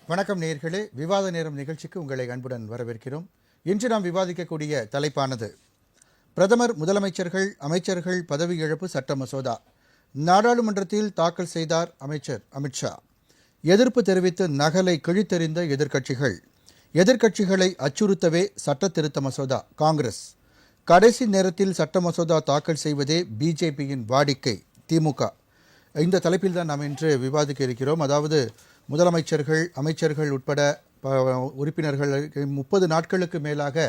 வணக்கம் நேயர்களே, விவாத நேரம் நிகழ்ச்சிக்கு உங்களை அன்புடன் வரவேற்கிறோம். இன்று நாம் விவாதிக்கக்கூடிய தலைப்பானது பிரதமர், முதலமைச்சர்கள், அமைச்சர்கள் பதவி இழப்பு சட்ட மசோதா. நாடாளுமன்றத்தில் தாக்கல் செய்தார் அமைச்சர் அமித்ஷா. எதிர்ப்பு தெரிவித்து நகலை கிழித்தெறிந்த எதிர்க்கட்சிகள். எதிர்க்கட்சிகளை அச்சுறுத்தவே சட்ட திருத்த மசோதா. காங்கிரஸ் கடைசி நேரத்தில் சட்ட மசோதா தாக்கல் செய்வதே பிஜேபியின் வாடிக்கை. திமுக. இந்த தலைப்பில் தான் நாம் இன்று விவாதிக்க இருக்கிறோம். அதாவது முதலமைச்சர்கள், அமைச்சர்கள் உட்பட உறுப்பினர்கள் 30 நாட்களுக்கு மேலாக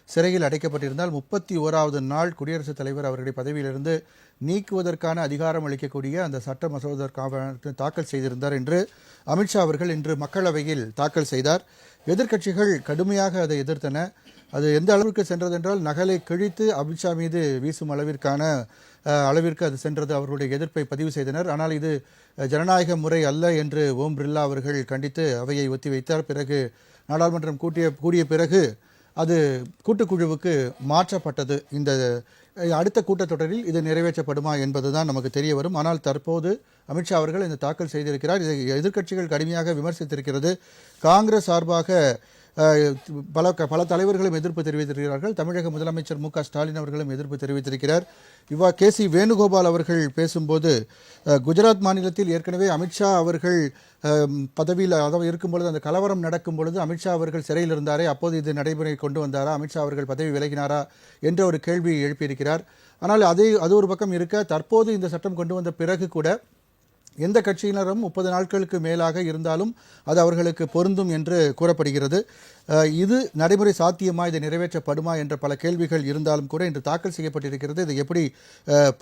சிறையில் அடைக்கப்பட்டிருந்தால் 31வது நாள் குடியரசுத் தலைவர் அவருடைய பதவியிலிருந்து நீக்குவதற்கான அதிகாரம் அளிக்கக்கூடிய அந்த சட்ட மசோதா தாக்கல் செய்திருந்தார் என்று அமித்ஷா அவர்கள் இன்று மக்களவையில் தாக்கல் செய்தார். எதிர்க்கட்சிகள் கடுமையாக அதை எதிர்த்தன. அது எந்த அளவிற்கு சென்றதென்றால் நகலை கிழித்து அமித்ஷா மீது வீசும் அளவிற்கு அது சென்றது. அவர்களுடைய எதிர்ப்பை பதிவு செய்தனர். ஆனால் இது ஜனநாயக முறை அல்ல என்று ஓம் பிர்லா அவர்கள் கண்டித்து அவையை ஒத்திவைத்தார். பிறகு நாடாளுமன்றம் கூடிய பிறகு அது கூட்டுக்குழுவுக்கு மாற்றப்பட்டது. இந்த அடுத்த கூட்டத்தொடரில் இது நிறைவேற்றப்படுமா என்பதுதான் நமக்கு தெரிய வரும். ஆனால் தற்போது அமித்ஷா அவர்கள் இந்த தாக்கல் செய்திருக்கிறார். இதை எதிர்க்கட்சிகள் கடுமையாக விமர்சித்திருக்கிறது. காங்கிரஸ் சார்பாக பல தலைவர்களும் எதிர்ப்பு தெரிவித்திருக்கிறார்கள். தமிழக முதலமைச்சர் மு க ஸ்டாலின் அவர்களும் எதிர்ப்பு தெரிவித்திருக்கிறார். கே.சி. வேணுகோபால் அவர்கள் பேசும்போது, குஜராத் மாநிலத்தில் ஏற்கனவே அமித்ஷா அவர்கள் பதவியில் இருக்கும் பொழுது, அந்த கலவரம் நடக்கும் பொழுது அமித்ஷா அவர்கள் சிறையில் இருந்தாரே, அப்போது இது நடைமுறை கொண்டு வந்தாரா, அமித்ஷா அவர்கள் பதவி விலகினாரா என்ற ஒரு கேள்வியை எழுப்பியிருக்கிறார். ஆனால் அது ஒரு பக்கம் இருக்க, தற்போது இந்த சட்டம் கொண்டு வந்த பிறகு கூட எந்த கட்சியினரும் 30 நாட்களுக்கு மேலாக இருந்தாலும் அது அவர்களுக்கு பொருந்தும் என்று கூறப்படுகிறது. இது நடைமுறை சாத்தியமா, இது நிறைவேற்றப்படுமா என்ற பல கேள்விகள் இருந்தாலும் கூட இன்று தாக்கல் செய்யப்பட்டிருக்கிறது. இது எப்படி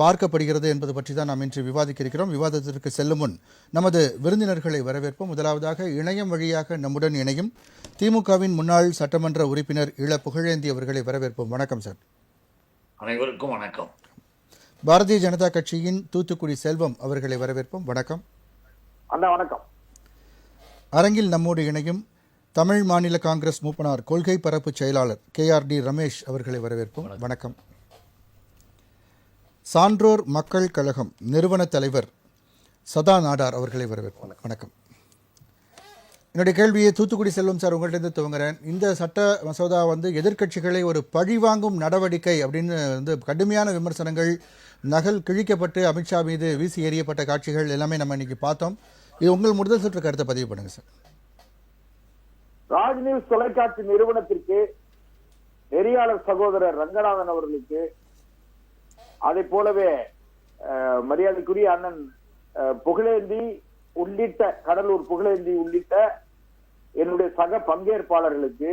பார்க்கப்படுகிறது என்பது பற்றி தான் நாம் இன்று விவாதிக்க இருக்கிறோம். விவாதத்திற்கு செல்லும் முன் நமது விருந்தினர்களை வரவேற்போம். முதலாவதாக இணையம் வழியாக நம்முடன் இணையும் திமுகவின் முன்னாள் சட்டமன்ற உறுப்பினர் இள புகழேந்தி அவர்களை வரவேற்போம். வணக்கம் சார். அனைவருக்கும் வணக்கம். பாரதிய ஜனதா கட்சியின் தூத்துக்குடி செல்வம் அவர்களை வரவேற்போம். வணக்கம். வணக்கம். அரங்கில் நம்மோடு இணையும் தமிழ் மாநில காங்கிரஸ் மூப்பனார் கொள்கை பரப்பு செயலாளர் KRD ரமேஷ் அவர்களை வரவேற்போம். வணக்கம். சான்றோர் மக்கள் கழகம் நிறுவன தலைவர் சதா நாடார் அவர்களை வரவேற்போம். வணக்கம். என்னுடைய கேள்வியை தூத்துக்குடி செல்வம் சார் உங்கள்கிட்ட துவங்குறேன். இந்த சட்ட மசோதா எதிர்க்கட்சிகளை ஒரு பழிவாங்கும் நடவடிக்கை அப்படின்னு கடுமையான விமர்சனங்கள், நகல் கிழிக்கப்பட்டு அமித்ஷா மீது வீசி எறியப்பட்ட காட்சிகள் எல்லாமே நம்ம இன்னைக்கு பார்த்தோம். இது உங்கள் முதல் சுற்று கருத்தை பதிவு பண்ணுங்க சார். ராஜ் நியூஸ் தொலைக்காட்சி நிறுவனத்திற்கு, நெறியாளர் சகோதரர் ரங்கநாதன் அவர்களுக்கு, அதை போலவே மரியாதைக்குரிய அண்ணன் புகழேந்தி உள்ளிட்ட, கடலூர் புகழேந்தி உள்ளிட்ட என்னுடைய சக பங்கேற்பாளர்களுக்கு,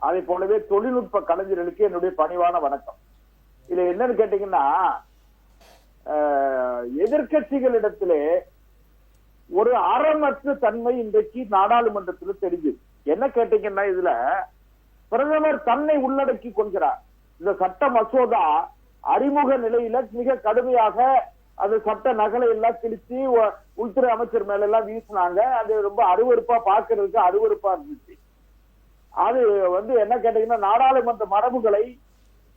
அதை போலவே தொழில்நுட்ப கலைஞர்களுக்கு என்னுடைய பணிவான வணக்கம். இதுல என்னன்னு கேட்டீங்கன்னா, எதிர்கட்சிகளிடத்திலே ஒரு அறமற்ற தன்மை இன்றைக்கு நாடாளுமன்றத்தில் தெரிஞ்சது. என்ன கேட்டீங்கன்னா, இதுல பிரதமர் தன்னை உள்ளடக்கி கொள்கிறார். இந்த சட்ட மசோதா அறிமுக நிலையில மிக கடுமையாக அந்த சட்ட நகலை எல்லாம் கிழிச்சு உள்துறை அமைச்சர் மேல எல்லாம் வீசினாங்க. அது ரொம்ப அருவருப்பா, பார்க்கறதுக்கு அருவருப்பா இருந்துச்சு. அது என்ன கேட்டீங்கன்னா, நாடாளுமன்ற மரபுகளை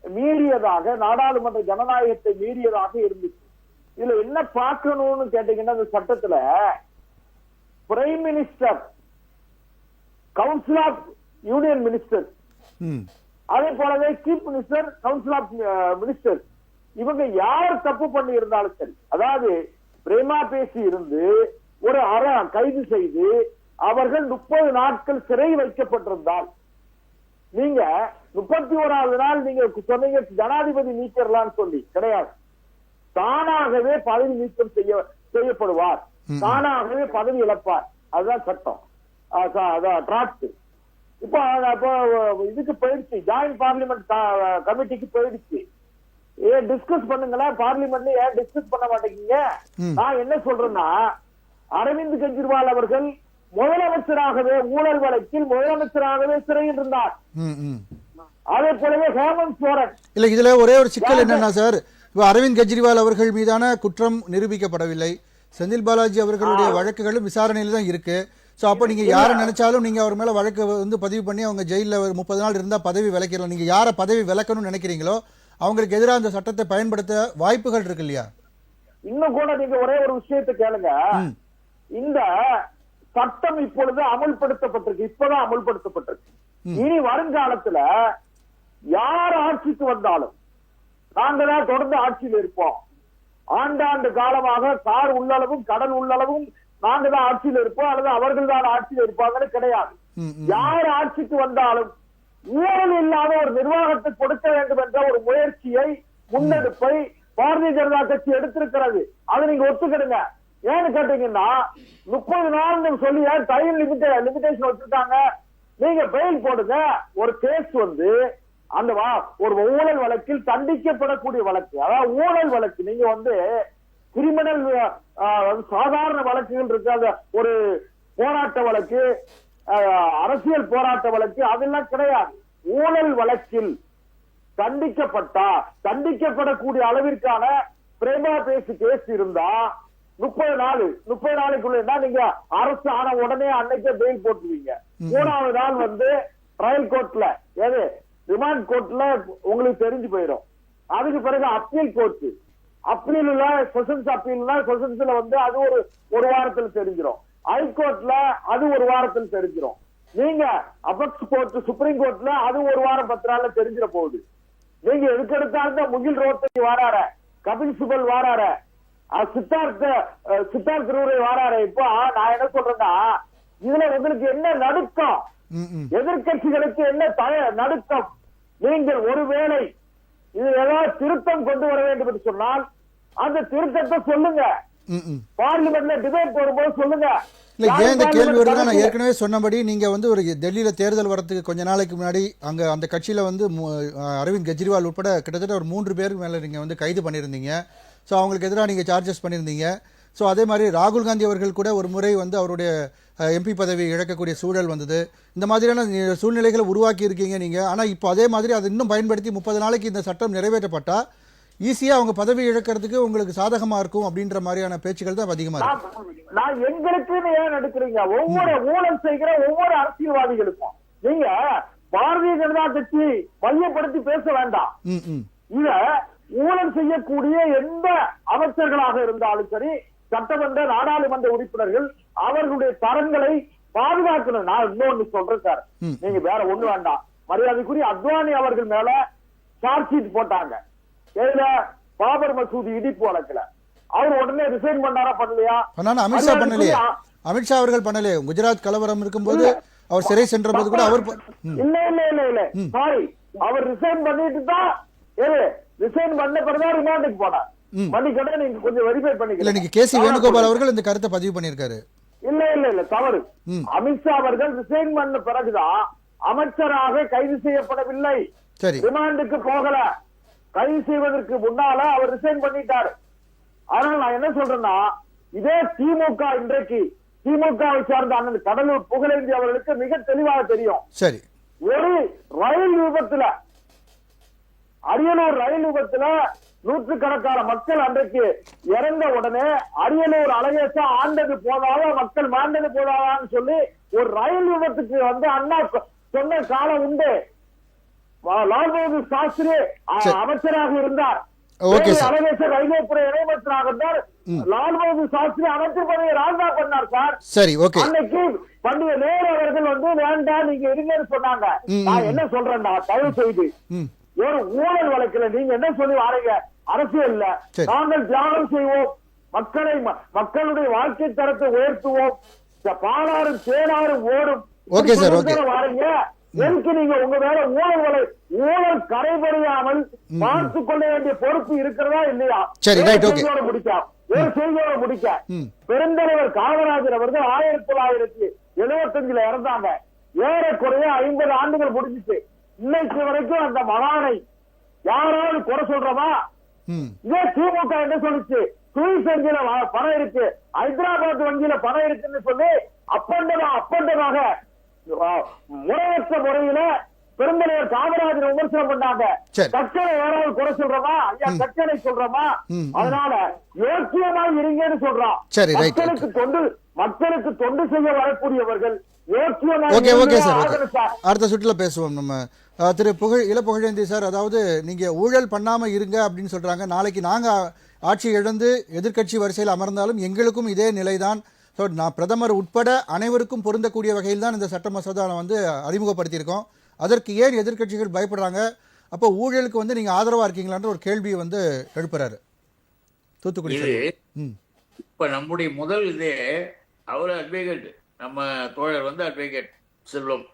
மீறியதாக, நாடாளுமன்ற ஜனநாயகத்தை மீறியதாக இருந்துச்சு. இதுல என்ன பார்க்கணும்னு கேட்டீங்கன்னா, இந்த சட்டத்துல prime minister, council of union minister, அதே போலவே chief minister, council of minister, இவங்க யார் தப்பு பண்ணி இருந்தாலும் சரி, அதாவது பிரேமா பேசி இருந்து ஒரு கைது செய்து அவர்கள் 30 நாட்கள் சிறை வைக்கப்பட்டிருந்தால், நீங்க 31வது நாள் நீங்க சொன்னீங்க ஜனாதிபதி நீக்கிறலான்னு சொல்லி, கிடையாது. தானாகவே பதவி நீக்கம் செய்யப்படுவார், தானாகவே பதவி இழப்பார். அதுதான் சட்டம். இப்போ இதுக்கு போயிடுச்சு, ஜாயிண்ட் பார்லிமெண்ட் கமிட்டிக்கு போயிடுச்சு. ஏன் டிஸ்கஸ் பண்ணுங்களா பார்லிமெண்ட்ல, ஏன் டிஸ்கஸ் பண்ண மாட்டேங்க? நான் என்ன சொல்றேன்னா, அரவிந்த் கெஜ்ரிவால் அவர்கள் முதலமைச்சராகவே, ஊழல் வழக்கில் முதலமைச்சராகவே சிறையில் இருந்தார். அதே போலவே ஹேமந்த் சோரன். இல்ல, இதுல ஒரே ஒரு சிக்கல் என்னன்னா சார், அரவிந்த் கெஜ்ரிவால் அவர்கள் மீதான குற்றம் நிரூபிக்கப்படவில்லை. செந்தில் பாலாஜி அவர்களுடைய வழக்குகளும் விசாரணையில தான் இருக்கு. சோ அப்ப நீங்க யாரை நினைச்சாலும் நீங்க அவர் மேல வழக்கு பதிவு பண்ணி அவங்க ஜெயில 30 நாள் இருந்தா பதவி விலக்கிடலாம். நீங்க யாரை பதவி விலக்கணும்னு நினைக்கிறீங்களோ அவங்களுக்கு எதிராக அந்த சட்டத்தை பயன்படுத்த வாய்ப்புகள் இருக்கு இல்லையா? இன்னும் கூட நீங்க ஒரே ஒரு விஷயத்தை கேளுங்க. இந்த சட்டம் இப்பொழுது அமுல்படுத்தப்பட்டிருக்கு, இப்பதான் அமுல்படுத்தப்பட்டிருக்கு. இனி வருங்காலத்துல யார் ஆட்சிக்கு வந்தாலும் நாங்க தான் தொடர்ந்து ஆட்சியில் இருப்போம். ஆண்டாண்டு காலமாக கார் உள்ளளவும் கடல் உள்ளளவும் நாங்க தான் ஆட்சியில் இருப்போம் அல்லது அவர்கள் தான் ஆட்சியில் இருப்பாங்கன்னு கிடையாது. யார் ஆட்சிக்கு வந்தாலும் ஊழல் இல்லாத ஒரு நிர்வாகத்தை கொடுக்க வேண்டும் என்ற ஒரு முயற்சியை, முன்னெடுப்பை பாரதிய ஜனதா கட்சி எடுத்திருக்கிறது. அதை நீங்க ஒத்துக்கிடுங்க. ஏன்னு கேட்டீங்கன்னா 30 நாள் சொல்லி டைம் லிமிடேஷன் வச்சிருக்காங்க. நீங்க பெயில் போடுங்க. ஒரு கேஸ் வந்து அந்த ஒரு ஊழல் வழக்கில் தண்டிக்கப்படக்கூடிய வழக்கு, அதாவது ஊழல் வழக்கு. நீங்க வந்து கிரிமினல் சாதாரண வழக்குகள் இருக்காத, ஒரு போராட்ட வழக்கு, அரசியல் போராட்ட வழக்கு, அதெல்லாம் கிடையாது. ஊழல் வழக்கில் தண்டிக்கப்படக்கூடிய அளவிற்கான பிரேமா பேசு கேஸ் இருந்தா 30 நாளைக்குள்ள நீங்க அரசு ஆன உடனே அன்னைக்கே பெயில் போட்டுருவீங்க. 3வது நாள் வந்து ட்ரையல் கோர்ட்ல, ரிமாண்ட் கோர்ட்ல உங்களுக்கு தெரிஞ்சு போயிடும். அதுக்கு பிறகு அப்பீல் கோர்ட், அப்பீல்ல செஷன்ஸ் அப்பீல்னா செஷன்ஸ்ல வந்து அது ஒரு வாரத்தில் தெரிஞ்சிடும். ஹைகோர்ட்ல அது ஒரு வாரத்தில் தெரிஞ்சிடும். நீங்க அபெக்ஸ் கோர்ட், சுப்ரீம் கோர்ட்ல அது ஒரு வாரம் 10 நாள்ல தெரிஞ்சிட போகுது. நீங்க எதுக்கெடுத்தாருந்த முகில் ரோத்தகி வாரார, கபில் சிபல் வாரார, சித்தார்த் ரூரை வாரார. இப்போ நான் என்ன சொல்றேன்னா, இதுல உங்களுக்கு என்ன நடுக்கம், எதிர்கட்சிகளுக்கு என்ன நடுக்கம்? நீங்கள் ஒருவேளை இது ஏதாவது திருத்தம் கொண்டு வர வேண்டும் என்று சொன்னால் அந்த திருத்தத்தை சொல்லுங்க, பார்லிமெண்ட்ல டிபேட் போடும்போது சொல்லுங்க. இல்ல, ஏன் இந்த கேள்வி வருதுன்னா, நான் ஏற்கனவே சொன்னபடி நீங்க வந்து ஒரு டெல்லியில தேர்தல் வரதுக்கு கொஞ்ச நாளைக்கு முன்னாடி அங்க அந்த கட்சியில வந்து அரவிந்த் கெஜ்ரிவால் உட்பட கிட்டத்தட்ட ஒரு 3 பேருக்கு மேல நீங்க வந்து கைது பண்ணியிருந்தீங்க. ஸோ அவங்களுக்கு எதிராக நீங்க சார்ஜஸ் பண்ணியிருந்தீங்க. ஸோ அதே மாதிரி ராகுல் காந்தி அவர்கள் கூட ஒரு முறை வந்து அவருடைய எம்பி பதவியை இழக்கக்கூடிய சூழல் வந்தது. இந்த மாதிரியான சூழ்நிலைகளை உருவாக்கி இருக்கீங்க நீங்க. ஆனால் இப்போ அதே மாதிரி அதை இன்னும் பயன்படுத்தி 30 நாளைக்கு இந்த சட்டம் நிறைவேற்றப்பட்டா ஈஸியா அவங்க பதவி இழக்கிறதுக்கு உங்களுக்கு சாதகமா இருக்கும் அப்படின்ற மாதிரியான பேச்சுக்கள் தான் அதிகமா இருக்கு. நான் எங்களுக்குன்னு ஏன் எடுக்கிறீங்க? ஒவ்வொரு ஊழல் செய்கிற ஒவ்வொரு அரசியல்வாதிகளுக்கும் நீங்க பாரதிய ஜனதா கட்சி மையப்படுத்தி பேச வேண்டாம். இத ஊழல் செய்யக்கூடிய எந்த அமைச்சர்களாக இருந்தாலும் சரி, சட்டமன்ற நாடாளுமன்ற உறுப்பினர்கள் அவர்களுடைய தரங்களை பாதுகாக்கணும். நான் இன்னொன்னு சொல்றேன் சார், நீங்க வேற ஒண்ணு வேண்டாம். மரியாதைக்குரிய அத்வானி அவர்கள் மேல சார்ஜ் ஷீட் போட்டாங்க. ஏதுல பாபர் மசூதி இடிப்பு வழக்குல அவர் உடனே ரிசைன் பண்ணாரா பண்ணலையா? அமித்ஷா பண்ணலையா? அமித்ஷா அவர்கள் பண்ணலையே. குஜராத் கலவரம் இருக்கும்போது அவர் சிறை சென்ற போது கூட அவர் இல்ல சாரி, அவர் ரிசைன் பண்ணிட்டு தான் ரிசைன் பண்ண பிறகு ரிமாண்டுக்கு போனார். மன்னிக்கட, நீங்க கொஞ்சம் வெரிஃபை பண்ணிக்கல. நீங்க கேசி வேணுகோபால் அவர்கள் இந்த கருத்தை பதிவு பண்ணிருக்காரு. இல்ல தவறு. அமித்ஷா அவர்கள் ரிசைன் பண்ண பிறகுதான் அமைச்சராக கைது செய்யப்படவில்லை, ரிமாண்டுக்கு போகல. கைது செய்வதற்கு முன்னால அவர் ரிசைன் பண்ணிட்டாரு. அதனால நான் என்ன சொல்றேன்னா, இதே திமுக இன்றைக்கு திமுகவை சார்ந்த அண்ணன் கடலூர் புகழேந்தி அவர்களுக்கு மிக தெளிவாக தெரியும். சரி, ஒரு ரயில் விபத்துல, அரியலூர் ரயில் விபத்துல நூற்றுக்கணக்கான மக்கள் அன்றைக்கு இறந்த உடனே அரியலூர் அழகேசா ஆண்டது போதாதா, மக்கள் மாண்டது போதாதான்னு சொல்லி ஒரு ரயில் விபத்துக்கு வந்து அண்ணா சொன்ன காலம் உண்டு. லால் பகதூர் சாஸ்திரி அமைச்சராக இருந்தார். அழகேசர் ரயில்வே துறை இணையமைச்சராக இருந்தார். லால் பகதூர் சாஸ்திரி அமைச்சர் பதவியை ராஜா பண்ணார் சார். சரி, ஓகே. அன்னைக்கு பண்டிகை நேரு அவர்கள் வந்து வேண்டாம் நீங்க இருங்கன்னு சொன்னாங்க. நான் என்ன சொல்றேன்டா, தயவு செய்து ஒரு ஊழல் வழக்குல நீங்க என்ன சொல்லி வாரீங்க? அரசியல் இல்ல, நாங்கள் தியாகம் செய்வோம், மக்களுடைய வாழ்க்கை தரத்தை உயர்த்துவோம், பாலாறும் தேனாரும் ஓடும் வாரீங்க. எதுக்கு நீங்க உங்க மேல ஊழல் கரைபடியாமல் பார்த்துக் கொள்ள வேண்டிய பொறுப்பு இருக்கிறதா இல்லையா? செய்தியோட முடிக்க பெருந்தலைவர் காமராஜர் அவர்கள் 1975 இறந்தாங்க. ஏறக்குறைய 50 ஆண்டுகள் முடிஞ்சிச்சு. இன்னைக்கு வரைக்கும் அந்த மகானை யாராவது குறை சொல்றமா? இதே திமுக என்ன சொல்லிச்சு? சுவிஸ் வங்கியில பணம் இருக்கு, ஹைதராபாத் வங்கியில பணம் இருக்குன்னு சொல்லி அப்பண்டமாக முறையற்ற முறையில பெருந்தலைவர் காமராஜர் விமர்சனம் பண்ணாங்க. கட்சனை யாராவது குறை சொல்றோமா? ஐயா கட்சனை சொல்றோமா? அதனால யோக்கியமாக இருங்கன்னு சொல்றான். மக்களுக்கு தொண்டு செய்ய வரக்கூடியவர்கள் அடுத்த சுற்றுல பேசுவோம். நம்ம திரு இளப்புகழேந்தி சார், அதாவது நீங்க ஊழல் பண்ணாம இருங்க அப்படின்னு சொல்றாங்க. நாளைக்கு நாங்க ஆட்சி இழந்து எதிர்கட்சி வரிசையில் அமர்ந்தாலும் எங்களுக்கும் இதே நிலைதான், ஸோ நான் பிரதமர் உட்பட அனைவருக்கும் பொருந்தக்கூடிய வகையில் தான் இந்த சட்ட மசோதாவை வந்து அறிமுகப்படுத்தியிருக்கோம். அதற்கு ஏன் எதிர்க்கட்சிகள் பயப்படுறாங்க? அப்போ ஊழலுக்கு வந்து நீங்கள் ஆதரவாக இருக்கீங்களான்ற ஒரு கேள்வியை வந்து எழுப்புறாரு தூத்துக்குடி. இப்ப நம்முடைய முதல் இதே அவர் அட்வொகேட், நம்ம தோழர் வந்து அட்வொகேட் செல்வம்,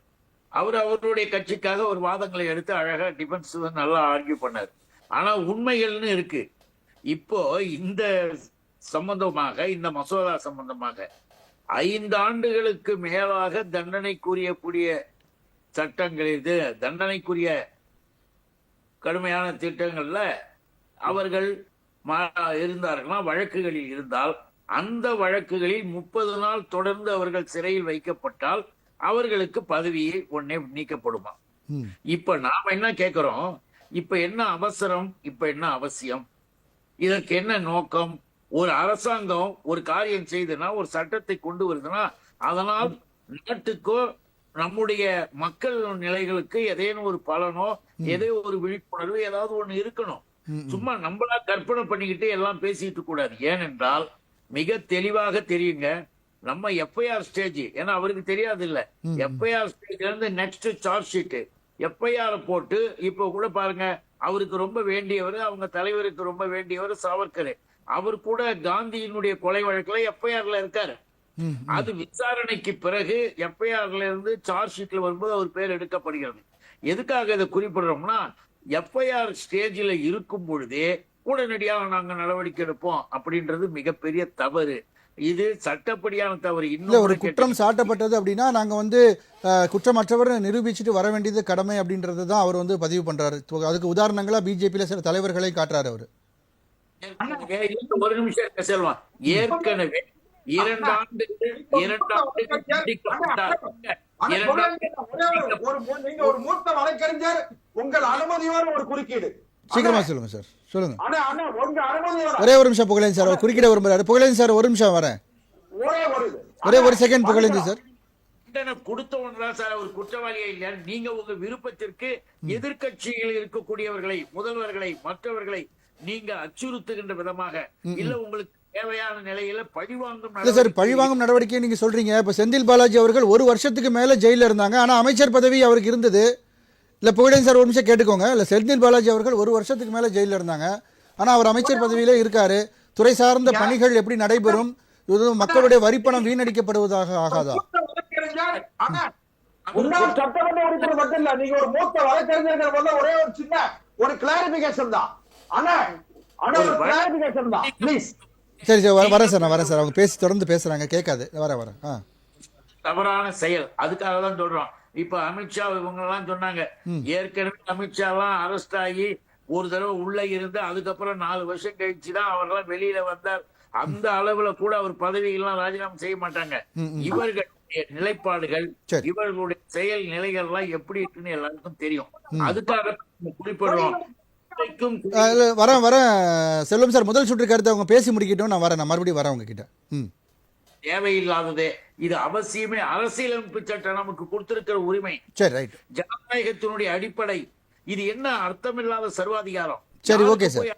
அவருடைய கட்சிக்காக ஒரு வாதங்களை எடுத்து அழகா டிஃபென்ஸ் நல்லா ஆர்கியூ பண்ணார். ஆனா உண்மைகள்னு இருக்கு. இப்போ இந்த சம்பந்தமாக, இந்த மசோதா சம்பந்தமாக 5 ஆண்டுகளுக்கு மேலாக தண்டனைக்குரிய சட்டங்கள், இது தண்டனைக்குரிய கடுமையான திட்டங்கள்ல அவர்கள் இருந்தார்களா, வழக்குகளில் இருந்தால் அந்த வழக்குகளில் 30 நாள் தொடர்ந்து அவர்கள் சிறையில் வைக்கப்பட்டால் அவர்களுக்கு பதவியை உடனே நீக்கப்படுமா? இப்ப நாம என்ன கேட்கிறோம்? இப்ப என்ன அவசரம், இப்ப என்ன அவசியம், இதற்கு என்ன நோக்கம்? ஒரு அரசாங்கம் ஒரு காரியம் செய்துன்னா, ஒரு சட்டத்தை கொண்டு வருதுன்னா, அதனால் நாட்டுக்கோ நம்முடைய மக்கள் நிலைகளுக்கு ஏதேனும் ஒரு பலனோ, ஏதோ ஒரு விழிப்புணர்வு ஏதாவது ஒண்ணு இருக்கணும். சும்மா நம்மளா கற்பனை பண்ணிக்கிட்டு எல்லாம் பேசிட்டு கூடாது. ஏனென்றால் மிக தெளிவாக தெரியுங்க, நம்ம எஃப்ஐஆர் ஸ்டேஜ், ஏன்னா அவருக்கு தெரியாது இல்ல, எஃப்ஐஆர் ஸ்டேஜ்ல இருந்து நெக்ஸ்ட் சார்ஜ் ஷீட், எஃப்ஐஆர் போட்டு இப்ப கூட பாருங்க, அவருக்கு ரொம்ப வேண்டியவர், அவங்க தலைவருக்கு ரொம்ப வேண்டியவர் சாவர்கர், அவர் கூட காந்தியினுடைய கொலை வழக்குல எஃப்ஐஆர்ல இருக்காரு. அது விசாரணைக்கு பிறகு எஃப்ஐஆர்ல இருந்து சார்ஜ் ஷீட்ல வரும்போது அவர் பேர் எடுக்கப்படுகிறது. எதுக்காக இதை குறிப்பிடுறோம்னா, எஃப்ஐஆர் ஸ்டேஜில் இருக்கும் பொழுதே உடனடியாக நாங்க நடவடிக்கை எடுப்போம் அப்படின்றது மிகப்பெரிய தவறு. இது சட்டப்படியான தவறு. இன்னும் ஒரு குற்றம் சாட்டப்பட்டது அப்படின்னா நாங்க வந்து குற்றமற்றவர் நிரூபிச்சுட்டு வர வேண்டியது கடமை அப்படின்றது தான் அவர் வந்து பதிவு பண்றாரு. அதுக்கு உதாரணங்களா பிஜேபியில சில தலைவர்களை காட்டுறாரு அவரு. ஒரு நிமிஷம் செல்வான். ஏற்கனவே 2 ஆண்டுகள் ஒரு மூத்த வழக்கறிஞர், உங்கள் அனுமதியோடு ஒரு குறுக்கீடு. சீக்கிரமா சொல்லுங்க சார், சொல்லுங்க. ஒரே ஒரு நிமிஷம் புகழேந்தி சார், குறுக்கிட விரும்புறாரு. புகழேந்தி சார் ஒரு நிமிஷம் வரேன், ஒரே ஒரு செகண்ட் புகழேந்தி சார். கொடுத்தவன்தான் சார் ஒரு குற்றவாளியே இல்ல. நீங்க உங்க விருப்பத்திற்கு எதிர்கட்சியில் இருக்கக்கூடியவர்களை, முதல்வர்களை, மற்றவர்களை நீங்க அச்சுறுத்துகின்ற விதமாக, இல்ல உங்களுக்கு தேவையான நிலையில பழிவாங்கும் நடவடிக்கை நீங்க சொல்றீங்க. இப்ப செந்தில் பாலாஜி அவர்கள் 1 வருஷத்துக்கு மேல ஜெயில இருந்தாங்க, ஆனா அமைச்சர் பதவி அவருக்கு இருந்தது இல்ல. புகழேந்தி சார் ஒரு நிமிஷம் கேட்டுக்கோங்க. இல்ல, செந்தில் பாலாஜி அவர்கள் 1 வருஷத்துக்கு மேல ஜெயில இருந்தாங்க, ஆனா அவர் அமைச்சர் பதவியிலே இருக்காரு. துறை சார்ந்த பணிகள் எப்படி நடைபெறும்? இது மக்களுடைய வரிப்பணம் வீணடிக்கப்படுவதாக ஆகாதா? சட்டமன்ற உறுப்பினர் மட்டும் இல்ல, நீங்க ஒரு மூத்த வழக்கறிஞர்கள் ஒரே ஒரு சின்ன ஒரு கிளாரிபிகேஷன் தான். சரி சரி, வரேன் சார், நான் வரேன் சார். அவங்க தொடர்ந்து பேசுறாங்க, கேட்காது. வரேன். தவறான செயல், அதுக்காக தான் சொல்றோம். இப்ப அமித்ஷா இவங்க எல்லாம் சொன்னாங்க, ஏற்கனவே அமித்ஷா எல்லாம் அரெஸ்ட் ஆகி ஒரு தடவை உள்ள இருந்து அதுக்கப்புறம் 4 வருஷம் கழிச்சுதான் அவரெல்லாம் வெளியில வந்தார். அந்த அளவுல கூட அவர் பதவியெல்லாம் ராஜினாமா செய்ய மாட்டாங்க. இவர்களுடைய நிலைப்பாடுகள், இவர்களுடைய செயல் நிலைகள் எல்லாம் எப்படி இருக்குன்னு எல்லாருக்கும் தெரியும். அதுக்காக குறிப்பிடுறோம். வரேன் செல்வம் சார், முதல் சுற்று கருத்தை அவங்க பேசி முடிக்கிட்டோம். நான் மறுபடியும் வரேன் உங்ககிட்ட. தேவையில்லாததே இது அவசியமே. அரசியலமைப்பு சட்டம் நமக்கு கொடுத்திருக்கிற உரிமை, ஜனநாயகத்தினுடைய அடிப்படை. இது என்ன அர்த்தமில்லாத சர்வாதிகாரம்? சரி, ஓகே சார்.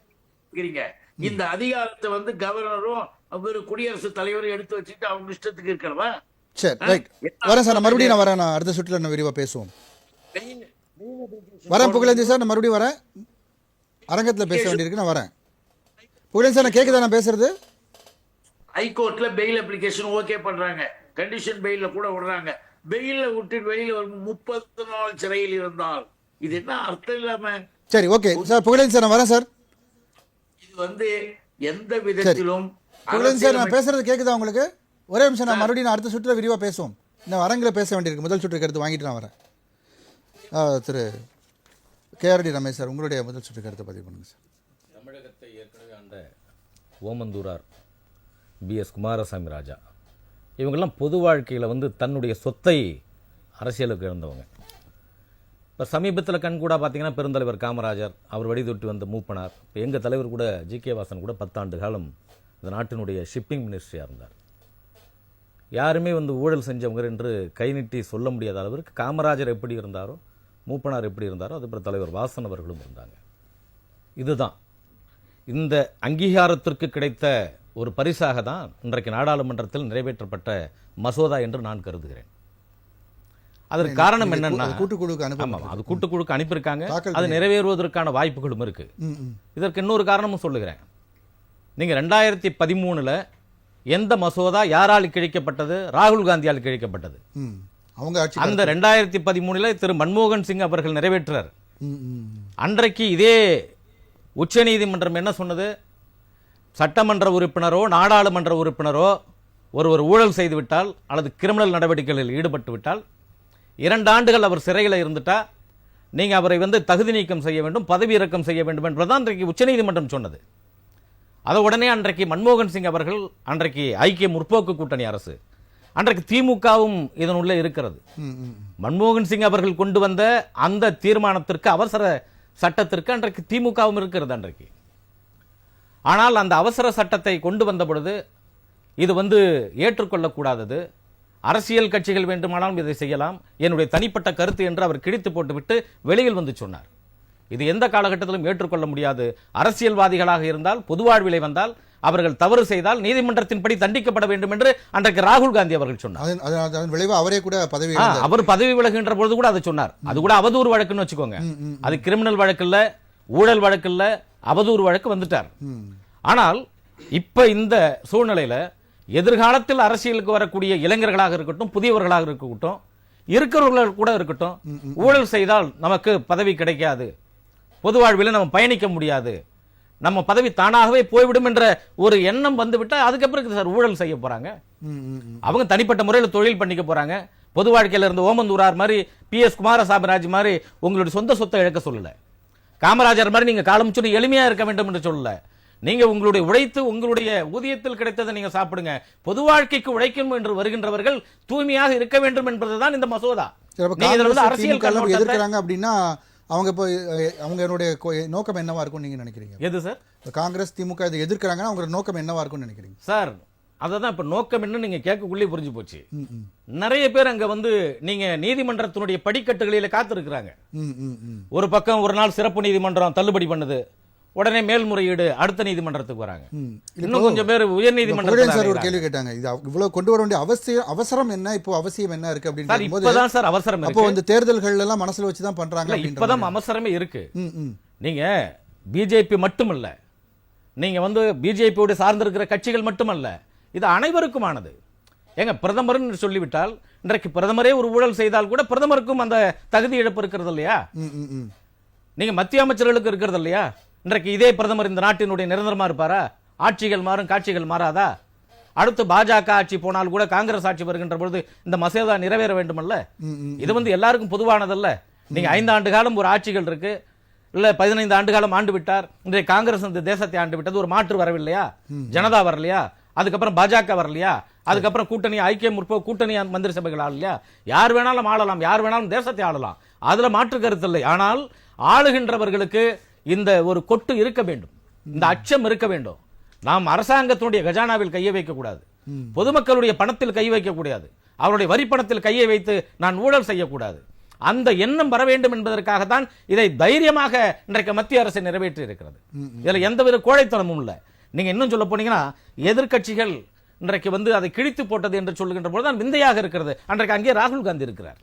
இந்த அதிகாரத்தை வந்து கவர்னரும் குடியரசுத் தலைவரும் எடுத்து வச்சுட்டு அவங்க இஷ்டத்துக்கு இருக்கிறதா? சரி, ரைட். வரேன் சார், மறுபடியும் நான் வரேன். அடுத்த சுற்றுல நான் விரிவா பேசுவோம். வரேன் புகழேந்தி சார், நான் மறுபடியும் வரேன். அரங்கத்துல பேச வேண்டியிருக்கு, நான் வரேன். புகழேந்தி சார், நான் கேக்குதா நான் பேசுறது? ஹைகோர்ட்ல பெயில் அப்ளிகேஷன் ஓகே பண்றாங்க, கண்டிஷன் பெயில கூட விடுறாங்க. பெயில விட்டு வெளியில வரும் 30 நாள் சிறையில் இருந்தால் இது என்ன அர்த்தம் இல்லாம? சரி, ஓகே சார். புகழேந்தி சார், நான் வரேன் சார். இது வந்து எந்த விதத்திலும் புகழேந்தி சார், நான் பேசுறது கேக்குதா உங்களுக்கு? ஒரே நிமிஷம், நான் மறுபடியும் அரத்த சுற்றுல விரிவா பேசுவோம். இந்த அரங்கில பேச வேண்டியிருக்கு. முதல் சுற்று கருத்து வாங்கிட்டு நான் வரேன். திரு கேஆர்டி ரமேஷ் சார், உங்களுடைய முதல் சுற்று கருத்தை பதிவு பண்ணுங்க சார். தமிழகத்தை ஏற்கனவே ஆண்ட ஓமந்தூரார், பிஎஸ் குமாரசாமி ராஜா, இவங்கெல்லாம் பொது வாழ்க்கையில் வந்து தன்னுடைய சொத்தை அரசியலுக்கு இழந்தவங்க. இப்போ சமீபத்தில் கண்கூடாக பார்த்தீங்கன்னா பெருந்தலைவர் காமராஜர், அவர் வழிதொட்டி வந்த மூப்பனார், இப்போ எங்கள் தலைவர் கூட ஜி.கே. வாசன் கூட 10 ஆண்டு காலம் இந்த நாட்டினுடைய ஷிப்பிங் மினிஸ்ட்ரியாக இருந்தார். யாருமே வந்து ஊழல் செஞ்சவங்க என்று கை நீட்டி சொல்ல முடியாத அளவிற்கு காமராஜர் எப்படி இருந்தாரோ, மூப்பனார் எப்படி இருந்தாரோ, அதுபோல் தலைவர் வாசன் அவர்களும் இருந்தாங்க. இதுதான் இந்த அங்கீகாரத்திற்கு கிடைத்த ஒரு பரிசாக தான் இன்றைக்கு நாடாளுமன்றத்தில் நிறைவேற்றப்பட்ட மசோதா என்று நான் கருதுகிறேன். அதற்கு காரணம் என்னன்னா, கூட்டுக்குழுக்கு அது கூட்டுக்குழுக்கு அனுப்பியிருக்காங்க, தாக்கல் அது நிறைவேறுவதற்கான வாய்ப்புகளும் இருக்கு. இதற்கு இன்னொரு காரணமும் சொல்லுகிறேன். நீங்க 2013ல் எந்த மசோதா யாரால் கிழிக்கப்பட்டது? ராகுல் காந்தியால் கிழிக்கப்பட்டது. அவங்க அந்த 2013ல் திரு மன்மோகன் சிங் அவர்கள் நிறைவேற்றார். அன்றைக்கு இதே உச்சநீதிமன்றம் என்ன சொன்னது? சட்டமன்ற உறுப்பினரோ நாடாளுமன்ற உறுப்பினரோ ஒருவர் ஊழல் செய்துவிட்டால் அல்லது கிரிமினல் நடவடிக்கைகளில் ஈடுபட்டு விட்டால் 2 ஆண்டுகள் அவர் சிறையில் இருந்துட்டா நீங்க அவரை தகுதி நீக்கம் செய்ய வேண்டும், பதவி இறக்கம் செய்ய வேண்டும் என்பதுதான் அன்றைக்கு உச்சநீதிமன்றம் சொன்னது. அதை உடனே அன்றைக்கு மன்மோகன் சிங் அவர்கள், அன்றைக்கு ஐக்கிய முற்போக்கு கூட்டணி அரசு, அன்றைக்கு திமுகவும் இதனுள்ளே இருக்கிறது. மன்மோகன் சிங் அவர்கள் கொண்டு வந்த அந்த தீர்மானத்திற்கு, அவசர சட்டத்திற்கு அன்றைக்கு திமுகவும் இருக்கிறது அன்றைக்கு. ஆனால் அந்த அவசர சட்டத்தை கொண்டு வந்த பொழுது இது ஏற்றுக்கொள்ளக்கூடாதது, அரசியல் கட்சிகள் வேண்டுமானாலும் இதை செய்யலாம், என்னுடைய தனிப்பட்ட கருத்து என்று அவர் கிழித்து போட்டுவிட்டு வெளியில் சொன்னார். இது எந்த காலகட்டத்திலும் ஏற்றுக்கொள்ள முடியாது. அரசியல்வாதிகளாக இருந்தால், பொது வாழ்விலை வந்தால், அவர்கள் தவறு செய்தால் நீதிமன்றத்தின்படி தண்டிக்கப்பட வேண்டும் என்று அன்றைக்கு ராகுல் காந்தி அவர்கள் சொன்னார். விளைவு அவரே கூட அவர் பதவி விலகுகின்ற பொழுது கூட அதை சொன்னார். அது கூட அவதூறு வழக்குன்னு வச்சுக்கோங்க. அது கிரிமினல் வழக்கு இல்ல, ஊழல் வழக்கு இல்ல, அவதூறு வழக்கு வந்துட்டார். ஆனால் இப்ப இந்த சூழ்நிலையில எதிர்காலத்தில் அரசியலுக்கு வரக்கூடிய இளைஞர்களாக இருக்கட்டும், புதியவர்களாக இருக்கட்டும், இருக்கிறவர்கள் கூட இருக்கட்டும், ஊழல் செய்தால் நமக்கு பதவி கிடைக்காது, பொது வாழ்வில் நம்ம பயணிக்க முடியாது, நம்ம பதவி தானாகவே போய்விடும் என்ற ஒரு எண்ணம் வந்துவிட்டா அதுக்கப்புறம் சார் ஊழல் செய்ய போறாங்க. அவங்க தனிப்பட்ட முறையில் தொழில் பண்ணிக்க போறாங்க. பொது வாழ்க்கையில் இருந்த ஓமந்தூரார் மாதிரி, PS குமாரசாமி மாதிரி உங்களுடைய சொந்த சொத்தை இழக்க சொல்லல. காமராஜர் மாதிரி நீங்க காலம் சொல்லி எளிமையா இருக்க வேண்டும் என்று சொல்லல. நீங்க உங்களுடைய உழைத்து உங்களுடைய ஊதியத்தில் கிடைத்ததை நீங்க சாப்பிடுங்க. பொது வாழ்க்கைக்கு உழைக்கும் என்று வருகின்றவர்கள் தூய்மையாக இருக்க வேண்டும் என்பதுதான் இந்த மசோதா. அரசியல் எதிர்க்கிறாங்க அப்படின்னா அவங்க இப்போ அவங்களுடைய நோக்கம் என்னவா இருக்கும் நீங்க நினைக்கிறீங்க? எது சார்? காங்கிரஸ் திமுக இதை எதிர்க்கிறாங்கன்னா அவங்க நோக்கம் என்னவா இருக்கும்னு நினைக்கிறீங்க சார்? அததான் இப்ப நோக்கம் என்ன நீங்க கேட்கக்குள்ளே புரிஞ்சு போச்சு. நிறைய பேர் அங்க நீங்க நீதிமன்றத்தினுடைய படிக்கட்டுகளில காத்திருக்கிறாங்க. ஒரு பக்கம் ஒரு நாள் சிறப்பு நீதிமன்றம் தள்ளுபடி பண்ணுது, உடனே மேல்முறையீடு, அடுத்த நீதிமன்றத்துக்கு வராங்க. இன்னும் கொஞ்சம் பேர் உயர் நீதிமன்றம் ஒரு கேள்வி கேட்டாங்க, இது இவ்வளவு கொண்டு வர வேண்டிய அவசரம் என்ன, இப்போ அவசியம் என்ன இருக்கு அப்படின்னு இப்பதான் சார் அவசரம். அப்போ இந்த தேர்தல்கள் எல்லாம் மனசுல வச்சுதான் பண்றாங்க. இப்பதான் அவசரமே இருக்கு. நீங்க பிஜேபி மட்டுமல்ல, நீங்க பிஜேபியோட சார்ந்திருக்கிற கட்சிகள் மட்டுமல்ல, இது அனைவருக்குமானது. ஏங்க பிரதமர் சொல்லிவிட்டால், இன்றைக்கு பிரதமரே ஒரு ஊழல் செய்தால் கூட பிரதமருக்கும் அந்த தகுதி இழப்பு இருக்கிறது இல்லையா? நீங்க மத்திய அமைச்சர்களுக்கு இருக்கிறது இல்லையா? இன்றைக்கு இதே பிரதமர் இந்த நாட்டினுடைய நிரந்தரமா இருப்பாரா? ஆட்சிகள் மாறும், காட்சிகள் மாறாதா? அடுத்து பாஜக ஆட்சி போனால் கூட காங்கிரஸ் ஆட்சி வருகின்ற பொழுது இந்த மசோதா நிறைவேற வேண்டுமல்ல? இது எல்லாருக்கும் பொதுவானதல்ல. நீங்க 5 ஆண்டு காலம் ஒரு ஆட்சிகள் இருக்கு, இல்ல 15 ஆண்டு காலம் ஆண்டு விட்டார். இன்றைய காங்கிரஸ் இந்த தேசத்தை ஆண்டு விட்டது, ஒரு மாற்று வரவில்லையா? ஜனதா வரலையா? அதுக்கப்புறம் பாஜக வரலையா? அதுக்கப்புறம் கூட்டணி, ஐக்கிய முற்போக்கு கூட்டணி மந்திரி சபைகள் ஆளலையா? யார் வேணாலும் ஆளலாம், யார் வேணாலும் தேசத்தை ஆளலாம், அதுல மாற்று கருத்து இல்லை. ஆனால் ஆளுகின்றவர்களுக்கு இந்த ஒரு கொட்டு இருக்க வேண்டும், இந்த அச்சம் இருக்க வேண்டும். நாம் அரசாங்கத்தினுடைய கஜானாவில் கையை வைக்க கூடாது, பொதுமக்களுடைய பணத்தில் கை வைக்க கூடாது, அவருடைய வரி பணத்தில் கையை வைத்து நான் ஊழல் செய்யக்கூடாது. அந்த எண்ணம் வர வேண்டும் என்பதற்காகத்தான் இதை தைரியமாக இன்றைக்கு மத்திய அரசு நிறைவேற்றி இருக்கிறது. இதுல எந்தவித கோழைத்தனமும் இல்லை. நீங்க இன்னும் சொல்ல போனீங்கன்னா, எதிர்கட்சிகள் இன்றைக்கு அதை கிழித்து போட்டது என்று சொல்லுகின்ற போதுதான் விந்தையாக இருக்கிறது. அன்றைக்கு அங்கே ராகுல் காந்தி இருக்கிறார்.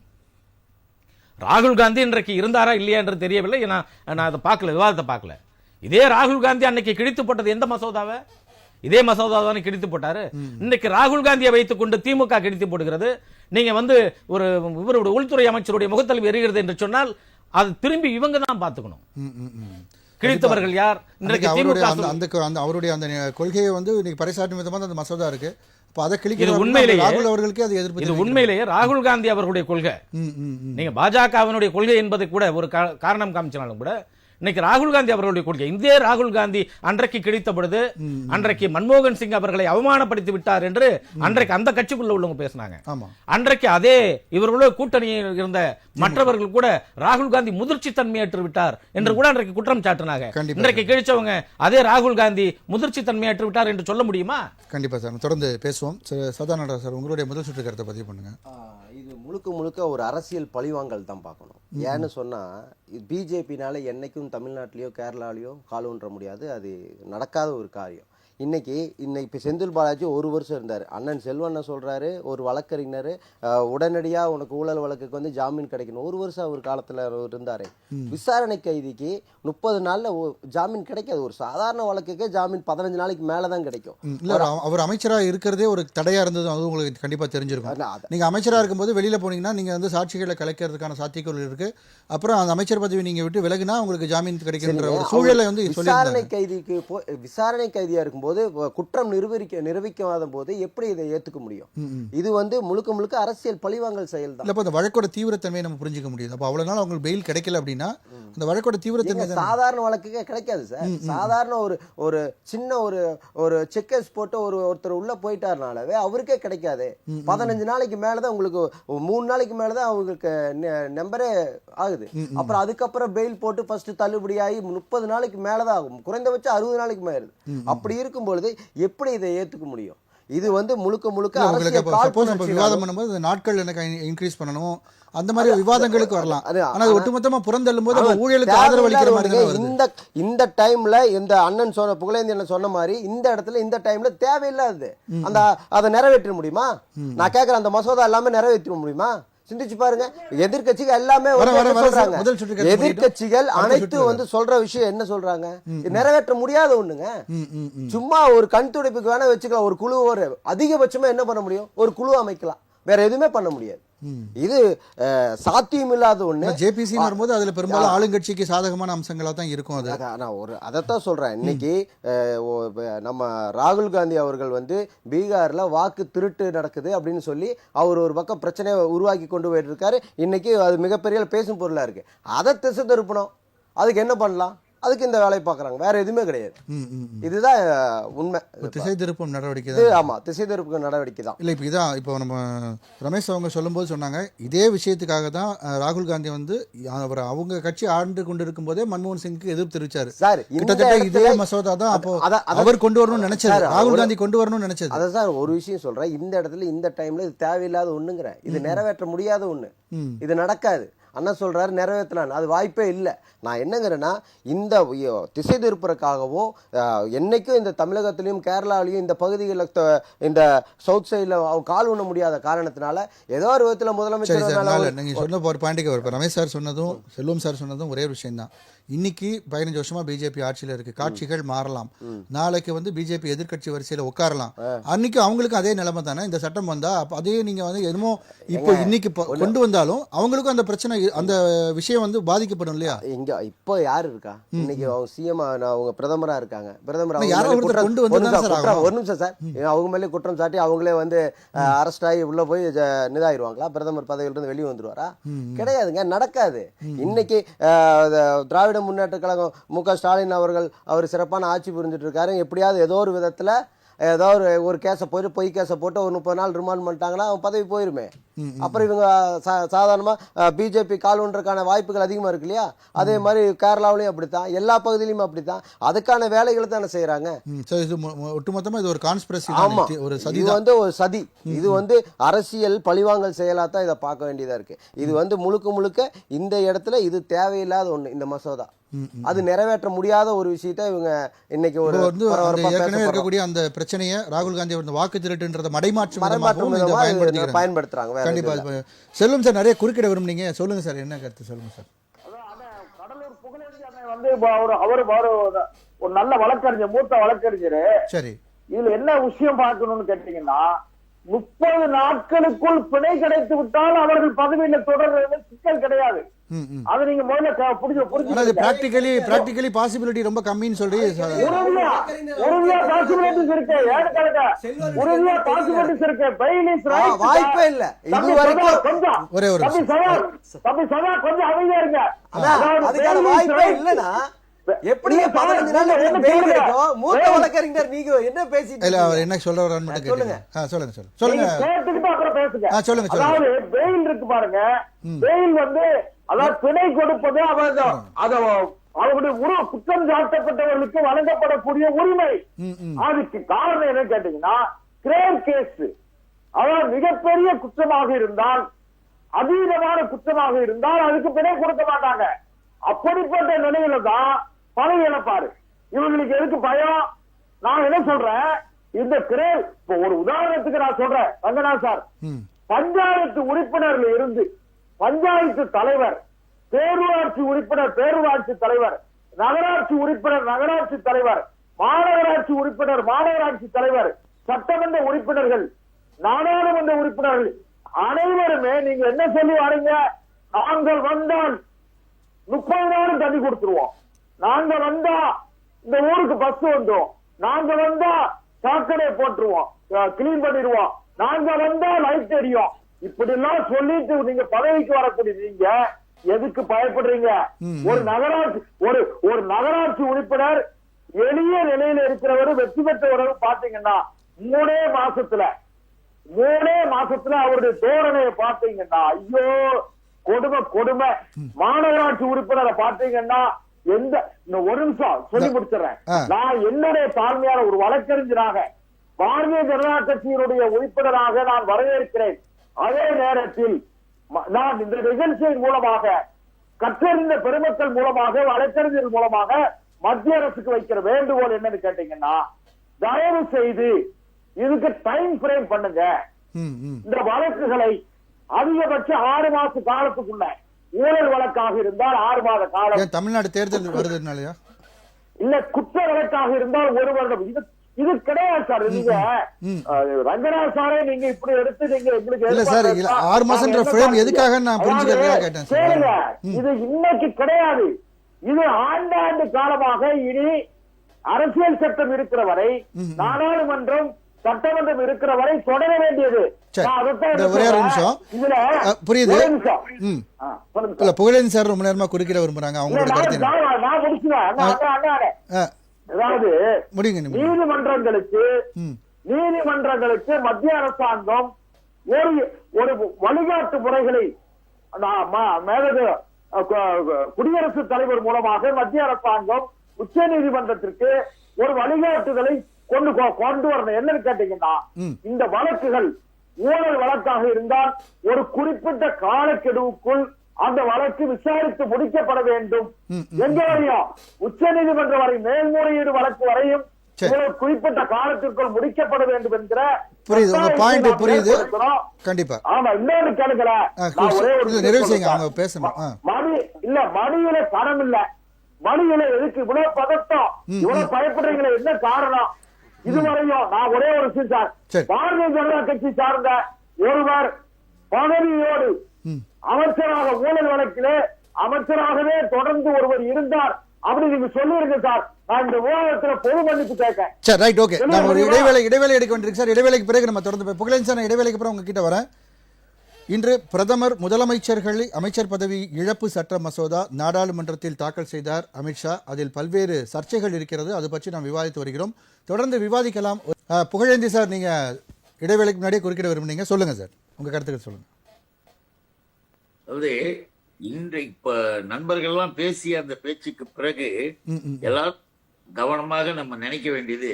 ராகுல் காந்தி இன்றைக்கு இருந்தாரா இல்லையா என்று தெரியவில்லை, நான் அதை பார்க்கல, விவாதத்தை பார்க்கல. இதே ராகுல் காந்தி அன்னைக்கு கிழித்து போட்டது எந்த மசோதாவை? இதே மசோதாவை கிழித்து போட்டாரு. இன்னைக்கு ராகுல் காந்தியை வைத்துக் கொண்டு திமுக கிழித்து போடுகிறது. நீங்க ஒரு இவருடைய உள்துறை அமைச்சருடைய முகத்தில் எரிகிறது என்று சொன்னால் அது திரும்பி இவங்க தான் பார்த்துக்கணும். கிழித்தவர்கள் யார்? இன்றைக்கு அவருடைய அந்த கொள்கையை இன்னைக்கு பறைசாற்றும் விதமாக அந்த மசோதா இருக்கு. உண்மையிலேயே ராகுல் காந்தி அவர்களுடைய கொள்கை. நீங்க பாஜகவினுடைய கொள்கை என்பதை கூட ஒரு காரணம் காமிச்சாலும் கூட, இன்னைக்கு ராகுல் காந்தி அவர்களுடைய கொள்கை. இதே ராகுல் காந்தி அன்றைக்கு கிடைத்த பொழுது அன்றைக்கு மன்மோகன் சிங் அவர்களை அவமானப்படுத்தி விட்டார் என்று அன்றைக்கு அந்த கட்சிக்குள்ள உள்ளவங்க பேசினாங்க. அன்றைக்கு அதே இவர்களோட கூட்டணியில் இருந்த மற்றவர்கள் கூட ராகுல் காந்தி முதிர்ச்சி தன்மையற்று விட்டார் என்று கூட அன்றைக்கு குற்றம் சாட்டினாங்க. இன்றைக்கு கிழிச்சவங்க அதே ராகுல் காந்தி முதிர்ச்சி தன்மையற்று விட்டார் என்று சொல்ல முடியுமா? கண்டிப்பா சார், தொடர்ந்து பேசுவோம். சதானந்தா சார், உங்களுடைய முதல் சுற்று கருத்தை பதிவு பண்ணுங்க. இது முழுக்க ஒரு அரசியல் பழிவாங்கல் தான் பார்க்கணும். ஏன்னு சொன்னா, பிஜேபினால என்னைக்கும் தமிழ்நாட்டிலேயோ கேரளாலேயோ கால் ஊன்ற முடியாது, அது நடக்காத ஒரு காரியம். இன்னைக்கு இப்ப செந்தில் பாலாஜி 1 வருஷம் இருந்தாரு. அண்ணன் செல்வன் சொல்றாரு, ஒரு வழக்கறிஞர் உடனடியா உனக்கு ஊழல் வழக்குக்கு வந்து ஜாமீன் கிடைக்கணும். 1 வருஷம் அவர் காலத்துல இருந்தாரு. விசாரணை கைதிக்கு 30 நாள்ல ஜாமீன் கிடைக்காது. ஒரு சாதாரண வழக்குக்கே ஜாமீன் 15 நாளைக்கு மேலதான் கிடைக்கும். இல்ல அவர் அமைச்சரா இருக்கிறதே ஒரு தடையா இருந்தது, அது உங்களுக்கு கண்டிப்பா தெரிஞ்சிருக்கும். நீங்க அமைச்சரா இருக்கும்போது வெளியில போனீங்கன்னா நீங்க வந்து சாட்சிகளை கலைக்கிறதுக்கான சாத்தியக்கூறு இருக்கு. அப்புறம் அந்த அமைச்சர் பதவி நீங்க விட்டு விலகினா உங்களுக்கு ஜாமீன் கிடைக்கின்ற ஒரு சூழலை வந்து விசாரணை கைதியா இருக்கும்போது குற்றம் நிரூபிக்காத போது எப்படி இதை ஏத்துக்க முடியும்? இது வந்து முழுக்க முழுக்க அரசியல் பழிவாங்கல் செயல் தான். இல்ல அந்த வழக்கோட தீவிரத்தன்மையை நம்ம புரிஞ்சுக்க முடியுது. அப்ப அவ்வளவு நாள் அவங்களுக்கு பெயில் கிடைக்கல அப்படின்னா அந்த வழக்கோட தீவிரத்தன்மை சாதாரண வழக்குக்கே கிடைக்காது சார். சாதாரண ஒரு சின்ன ஒரு செக்கர்ஸ் போட்டு ஒருத்தர் உள்ள போயிட்டாருனாலவே அவருக்கே கிடைக்காது. 15 நாளைக்கு மேலதான் உங்களுக்கு 3 நாளைக்கு மேலதான் அவங்களுக்கு நம்பரே ஆகுது. அப்புறம் அதுக்கப்புறம் பெயில் போட்டு ஃபர்ஸ்ட் தள்ளுபடியாகி 30 நாளைக்கு மேலதான் ஆகும். குறைந்தபட்சம் 60 நாளைக்கு மேல. அப்படி இருக்கும் பொழுது எப்படி இதை ஏத்துக்க முடியும்? இது வந்து முழுக்க விவாதம் பண்ணும்போது நாட்கள் எனக்கு இன்க்ரீஸ் பண்ணணும், அந்த மாதிரி விவாதங்களுக்கு வரலாம். ஆனா ஒட்டுமொத்தமா புறந்தள்ளும் போது ஊழலுக்கு ஆதரவு அளிக்கிற மாதிரி இந்த டைம்ல இந்த அண்ணன் சொன்ன புகழேந்தி சொன்ன மாதிரி இந்த இடத்துல இந்த டைம்ல தேவையில்லாது அதை நிறைவேற்ற முடியுமா? நான் கேட்கிறேன், அந்த மசோதா எல்லாமே நிறைவேற்ற முடியுமா? சிந்திச்சு பாருங்க. எதிர்கட்சிகள் எல்லாமே சொல்றாங்க, எதிர்கட்சிகள் அனைத்து வந்து சொல்ற விஷயம் என்ன சொல்றாங்க? நிறைவேற்ற முடியாத ஒண்ணுங்க. சும்மா ஒரு கண் துடைப்புக்கு வேணா வச்சுக்கலாம். ஒரு குழு அதிகபட்சமா என்ன பண்ண முடியும்? ஒரு குழு அமைக்கலாம், வேற எதுவுமே பண்ண முடியாது. இது சாத்தியம் இல்லாத ஒண்ணு. ஜேபிசி வரும்போது அதுல பெரும்பாலும் ஆளுங்கட்சிக்கு சாதகமான அம்சங்களா தான் இருக்கும். அது நான் அதைத்தான் சொல்றேன். இன்னைக்கு நம்ம ராகுல் காந்தி அவர்கள் வந்து பீகார்ல வாக்கு திருட்டு நடக்குது அப்படின்னு சொல்லி அவர் ஒரு பக்கம் பிரச்சனையை உருவாக்கி கொண்டு போயிட்டு இருக்காரு. இன்னைக்கு அது மிகப்பெரிய பேசும் பொருளா இருக்கு. அதை திசை திருப்பணும். அதுக்கு என்ன பண்ணலாம்? அதுக்கு இந்த வேலையை பார்க்குறாங்க, வேற எதுவுமே கிடையாது. இதுதான் உண்மை. திசை திருப்பும் நடவடிக்கை. ஆமா, திசை திருப்பு நடவடிக்கை தான். இல்லை, இப்போ இதான் இப்போ நம்ம ரமேஷ் அவங்க சொல்லும்போது சொன்னாங்க, இதே விஷயத்துக்காக தான் ராகுல் காந்தி வந்து அவங்க கட்சி ஆண்டு கொண்டு இருக்கும் போதே மன்மோகன் சிங்க்கு எதிர்ப்பு தெரிவிச்சாரு சார். கிட்டத்தட்ட இதே மசோதா தான் அப்போ அவர் கொண்டு வரணும்னு நினைச்சாரு, ராகுல் காந்தி கொண்டு வரணும்னு நினைச்சது. அதான் சார் ஒரு விஷயம் சொல்றேன். இந்த இடத்துல இந்த டைம்ல இது தேவையில்லாத ஒண்ணுங்கிற, இது நிறைவேற்ற முடியாத ஒண்ணு, இது நடக்காது. அண்ணா சொல்றாரு நிறைவேற்றலாம், அது வாய்ப்பே இல்லை. நான் என்னங்கிறேன்னா, இந்த திசை திருப்புறக்காகவும் என்னைக்கும் இந்த தமிழகத்திலையும் கேரளாவிலையும் இந்த பகுதிகளில் இந்த சவுத் சைடில் கால் ஊன முடியாத காரணத்தினால ஏதோ ஒரு விதத்தில் முதலமைச்சர் நீங்க சொன்ன ஒரு பாயிண்ட்டுக்கு வரும். ரமேஷ் சார் சொன்னதும் செல்வம் சார் சொன்னதும் ஒரே விஷயம் தான். இன்னைக்கு 15 வருஷமா பிஜேபி ஆட்சியில் இருக்கு, காட்சிகள் மாறலாம், நாளைக்கு வந்து பிஜேபி எதிர்கட்சி வரிசையில் உட்காரலாம். அன்னைக்கு அவங்களுக்கும் அதே நிலைமை தானே. இந்த சட்டம் வந்தா அதே நீங்க வந்து எதுமோ இப்போ இன்னைக்கு கொண்டு வந்தாலும் அவங்களுக்கும் அந்த பிரச்சனை, அந்த விஷயம் வந்து பாதிக்கப்படும் இல்லையா? இங்க இப்போ யாரு இருக்கா? இன்னைக்கு அவங்க சிஎம், அவங்க பிரதமரா இருக்காங்க. பிரதமர் ஒரு நிமிஷம் சார், அவங்க மேலே குற்றம் சாட்டி அவங்களே வந்து அரெஸ்ட் ஆகி உள்ள போய் இதாயிருவாங்களா? பிரதமர் பதவியிலிருந்து வெளியே வந்துருவாரா? கிடையாதுங்க, நடக்காது. இன்னைக்கு திராவிட முன்னேற்ற கழகம் மு.க. ஸ்டாலின் அவர்கள் அவர் சிறப்பான ஆட்சி புரிஞ்சுட்டு இருக்காரு. எப்படியாவது ஏதோ ஒரு விதத்துல ஏதோ ஒரு கேஸை போயிட்டு பொய் கேஸை போட்டு ஒரு 30 நாள் ரிமாண்ட் பண்ணிட்டாங்கன்னா அவன் பதவி போயிருமே. அப்புறம் இவங்க சாதாரணமா பிஜேபி கால் ஒன்றதுக்கான வாய்ப்புகள் அதிகமா இருக்கு இல்லையா? அதே மாதிரி கேரளாவிலையும் அப்படித்தான், எல்லா பகுதியிலுமே அப்படித்தான். அதுக்கான வேலைகளை தானே செய்யறாங்க. ஒட்டுமொத்தமா இது ஒரு கான்ஸ்பிரசி. ஆமா, இது வந்து ஒரு சதி. இது வந்து அரசியல் பழிவாங்கல் செயலா தான் இதை பார்க்க வேண்டியதா இருக்கு. இது வந்து முழுக்க இந்த இடத்துல இது தேவையில்லாத ஒண்ணு. இந்த மசோதா அது நிறைவேற்ற முடியாத ஒரு விஷயத்தை இவங்க இன்னைக்கு ஒரு இருக்கக்கூடிய அந்த பிரச்சனையை ராகுல் காந்தி வாக்கு திருட்டுன்றத மடைமாற்றம் பயன்படுத்துறாங்க. கண்டிப்பா செல்லும் சார், நிறைய குறுக்கிட விரும்புனீங்க, சொல்லுங்க சார், என்ன கருத்து சொல்லுங்க சார். கடலூர் புகழேந்தி வந்து அவரு ஒரு நல்ல வழக்கறிஞர், மூத்த வழக்கறிஞர். சரி, இதுல என்ன விஷயம் பார்க்கணும்னு கேட்டீங்கன்னா, 30 நாட்களுக்குள் பிணை கிடைத்து விட்டால் அவர்கள் பதவியில் தொடர்றது சிக்கல் கிடையாது. அது நீங்க முதல்ல புரிஞ்சு பிராக்டிகலி பாசிபிலிட்டி ரொம்ப கம்மின்னு சொல்லி உறுதியா பாசிபிலிட்டிஸ் இருக்கு. ஏன்னு கேளுங்க, உறுதியா பாசிபிலிட்டிஸ் இருக்கு. பெயில் இஸ் ரைட், வாய்ப்பே இல்ல. இது வரைக்கும் கொஞ்சம் ஒரே ஒரு தம்பி சதா கொஞ்சம் அமைதியா இருங்க. அதுக்கான வாய்ப்பே இல்லனா எப்படி 15 நாள் பெயில் கிடைக்கும்? மூத்த வழக்கறிஞர் நீங்க என்ன பேசிட்டு இல்ல, அவர் என்ன சொல்றாருன்னு மட்டும் சொல்லுங்க. சொல்லுங்க கேட்டுக்கிட்டு அப்புறம் பேசுங்க. சொல்லுங்க. அதாவது பெயில் இருக்கு பாருங்க, பெயில் வந்து அதாவது பிணை கொடுப்பது அவருடைய குற்றம் சாட்டப்பட்டவர்களுக்கு வழங்கப்படக்கூடிய உரிமை. அதுக்கு காரணம் என்ன கேட்டீங்கன்னா, கிரேவ் கேஸ், அதாவது மிகப்பெரிய குற்றமாக இருந்தால், அதீதமான குற்றமாக இருந்தால் அதுக்கு பிணை கொடுக்க மாட்டாங்க. அப்படிப்பட்ட நிலையில தான் பதவி இழப்பாரு. இவங்களுக்கு எதுக்கு பயம்? நான் என்ன சொல்றேன், இந்த இப்ப ஒரு உதாரணத்துக்கு நான் சொல்றேன் ரங்கநாத் சார், பஞ்சாயத்து உறுப்பினர்ல இருந்து பஞ்சாயத்து தலைவர், பேரூராட்சி உறுப்பினர் பேரூராட்சி தலைவர், நகராட்சி உறுப்பினர் நகராட்சி தலைவர், மாநகராட்சி உறுப்பினர் மாநகராட்சி தலைவர், சட்டமன்ற உறுப்பினர்கள், நாடாளுமன்ற உறுப்பினர்கள் அனைவருமே நீங்க என்ன சொல்லி வரீங்க, நாங்கள் வந்தால் 30 நாள் தண்ணி கொடுத்துருவோம், நாங்க வந்தா இந்த ஊருக்கு பஸ் வந்துடும், நாங்க வந்தா சாக்கடை போட்டுருவோம், கிளீன் பண்ணிடுவோம், நாங்க வந்தா லைட் தெரியும், இப்படி எல்லாம் சொல்லிட்டு நீங்க பதவிக்கு வரக்கூடிய நீங்க எதுக்கு பயப்படுறீங்க? ஒரு நகராட்சி ஒரு நகராட்சி உறுப்பினர் எளிய நிலையில இருக்கிறவர் வெற்றி பெற்றவர் பாத்தீங்கன்னா 3 மாசத்துல அவருடைய தோரணையை பாத்தீங்கன்னா ஐயோ கொடுமை. மாநகராட்சி உறுப்பினரை பாத்தீங்கன்னா ஒரு நிமிஷம் சொல்லி முடிச்சிடறேன். நான் என்னுடைய தாழ்மையான ஒரு வழக்கறிஞராக பாரதிய ஜனதா கட்சியினுடைய உறுப்பினராக நான் வரவேற்கிறேன். அதே நேரத்தில் நான் இந்த நிகழ்ச்சியின் மூலமாக கற்றறிந்த பெருமக்கள் மூலமாக வழக்கறிஞர் மூலமாக மத்திய அரசுக்கு வைக்கிற வேண்டுகோள் என்னன்னு கேட்டீங்கன்னா, தயவு செய்து இதுக்கு டைம் பிரேம் பண்ணுங்க. இந்த வழக்குகளை அதிகபட்சம் 6 மாச காலத்துக்குள்ள, ஊழல் வழக்காக இருந்தால் 6 மாத காலம், தமிழ்நாடு தேர்தல் வருதுனாலயா இல்ல குற்ற வழக்காக இருந்தால் 1 வருடம். இது கிடையாது சார். நீங்க ரங்கநாத் சாரே நீங்க இப்படி எடுத்து நீங்க எங்களுக்கு இல்ல சார் 6 மாசம்ன்ற ஃப்ரேம் எதுக்காக நான் புரிஞ்சுக்கிறதா கேட்டேன் சார். இது இன்னைக்கு கிடையாது. இது ஆண்டாண்டு காலமாக இனி அரசியல் சட்டம் இருக்கிற வரை, நாடாளுமன்றம் சட்டமன்றம் இருக்கிற வரை தொடர வேண்டியது. ஒரே ஒரு நிமிஷம் புரியுது. இல்ல புகழேந்தி சார் ரொம்ப நேரமா குறுக்கிட விரும்புறாங்க, அவங்களோட கருத்து நான் முடிச்சுவேன். அதாவது நீதிமன்றங்களுக்கு மத்திய அரசாங்கம் ஒரு வழிகாட்டு முறைகளை குடியரசுத் தலைவர் மூலமாக மத்திய அரசாங்கம் உச்ச நீதிமன்றத்திற்கு ஒரு வழிகாட்டுதலை கொண்டு வரணும். என்னன்னு கேட்டீங்கன்னா, இந்த வழக்குகள் ஊழல் வழக்காக இருந்தால் ஒரு குறிப்பிட்ட காலக்கெடுவுக்குள் அந்த வழக்கு விசாரித்து முடிக்கப்பட வேண்டும். எங்க வரையும் உச்ச நீதிமன்றம் வரை மேல்முறையீடு வழக்கு வரையும் குறிப்பிட்ட காலத்திற்குள் முடிக்கப்பட வேண்டும் என்கிற புரியுது. கண்டிப்பா ஆமா. இன்னொரு கேளுங்களேன், மணியில பணம் இல்ல, மணியில எதுக்கு இவ்வளவு பதட்டம், இவ்வளவு பயப்படுறீங்களே, என்ன காரணம்? இதுவரையும் நான் ஒரே ஒரு விஷயம் சார், பாரதிய ஜனதா கட்சி சார்ந்த ஒருவர் பதவியோடு அமைச்சராக ஊழல் வழக்கிலே அமைச்சராகவே தொடர்ந்து ஒருவர் இருந்தார் அப்படி நீங்க சொல்லிருங்க சார். நான் இந்த விவாதத்துல பொது மன்னிப்பு கேட்க. சரி, ரைட், ஓகே. நான் ஒரு இடைவேளை எடுக்க வேண்டியிருக்கு சார். இடைவேளைக்கு பிறகு நம்ம தொடர்ந்து புகழேந்தி சார், இடைவேளைக்கு அப்புறம் உங்ககிட்ட வரேன். இன்று பிரதமர் முதலமைச்சர்களை அமைச்சர் பதவி இழப்பு சட்ட மசோதா நாடாளுமன்றத்தில் தாக்கல் செய்தார் அமித்ஷா. அதில் பல்வேறு சர்ச்சைகள் இருக்கிறது, அது பற்றி நாம் விவாதித்து வருகிறோம். தொடர்ந்து விவாதிக்கலாம். புகழேந்தி சார், நீங்க இடைவேளைக்கு முன்னாடியே குறுக்கிட விரும்புனீங்க, சொல்லுங்க சார், உங்க கருத்துக்கள் சொல்லுங்க. அதாவது இப்ப நண்பர்கள்லாம் பேசிய அந்த பேச்சுக்கு பிறகு எல்லாரும் கவனமாக நம்ம நினைக்க வேண்டியது,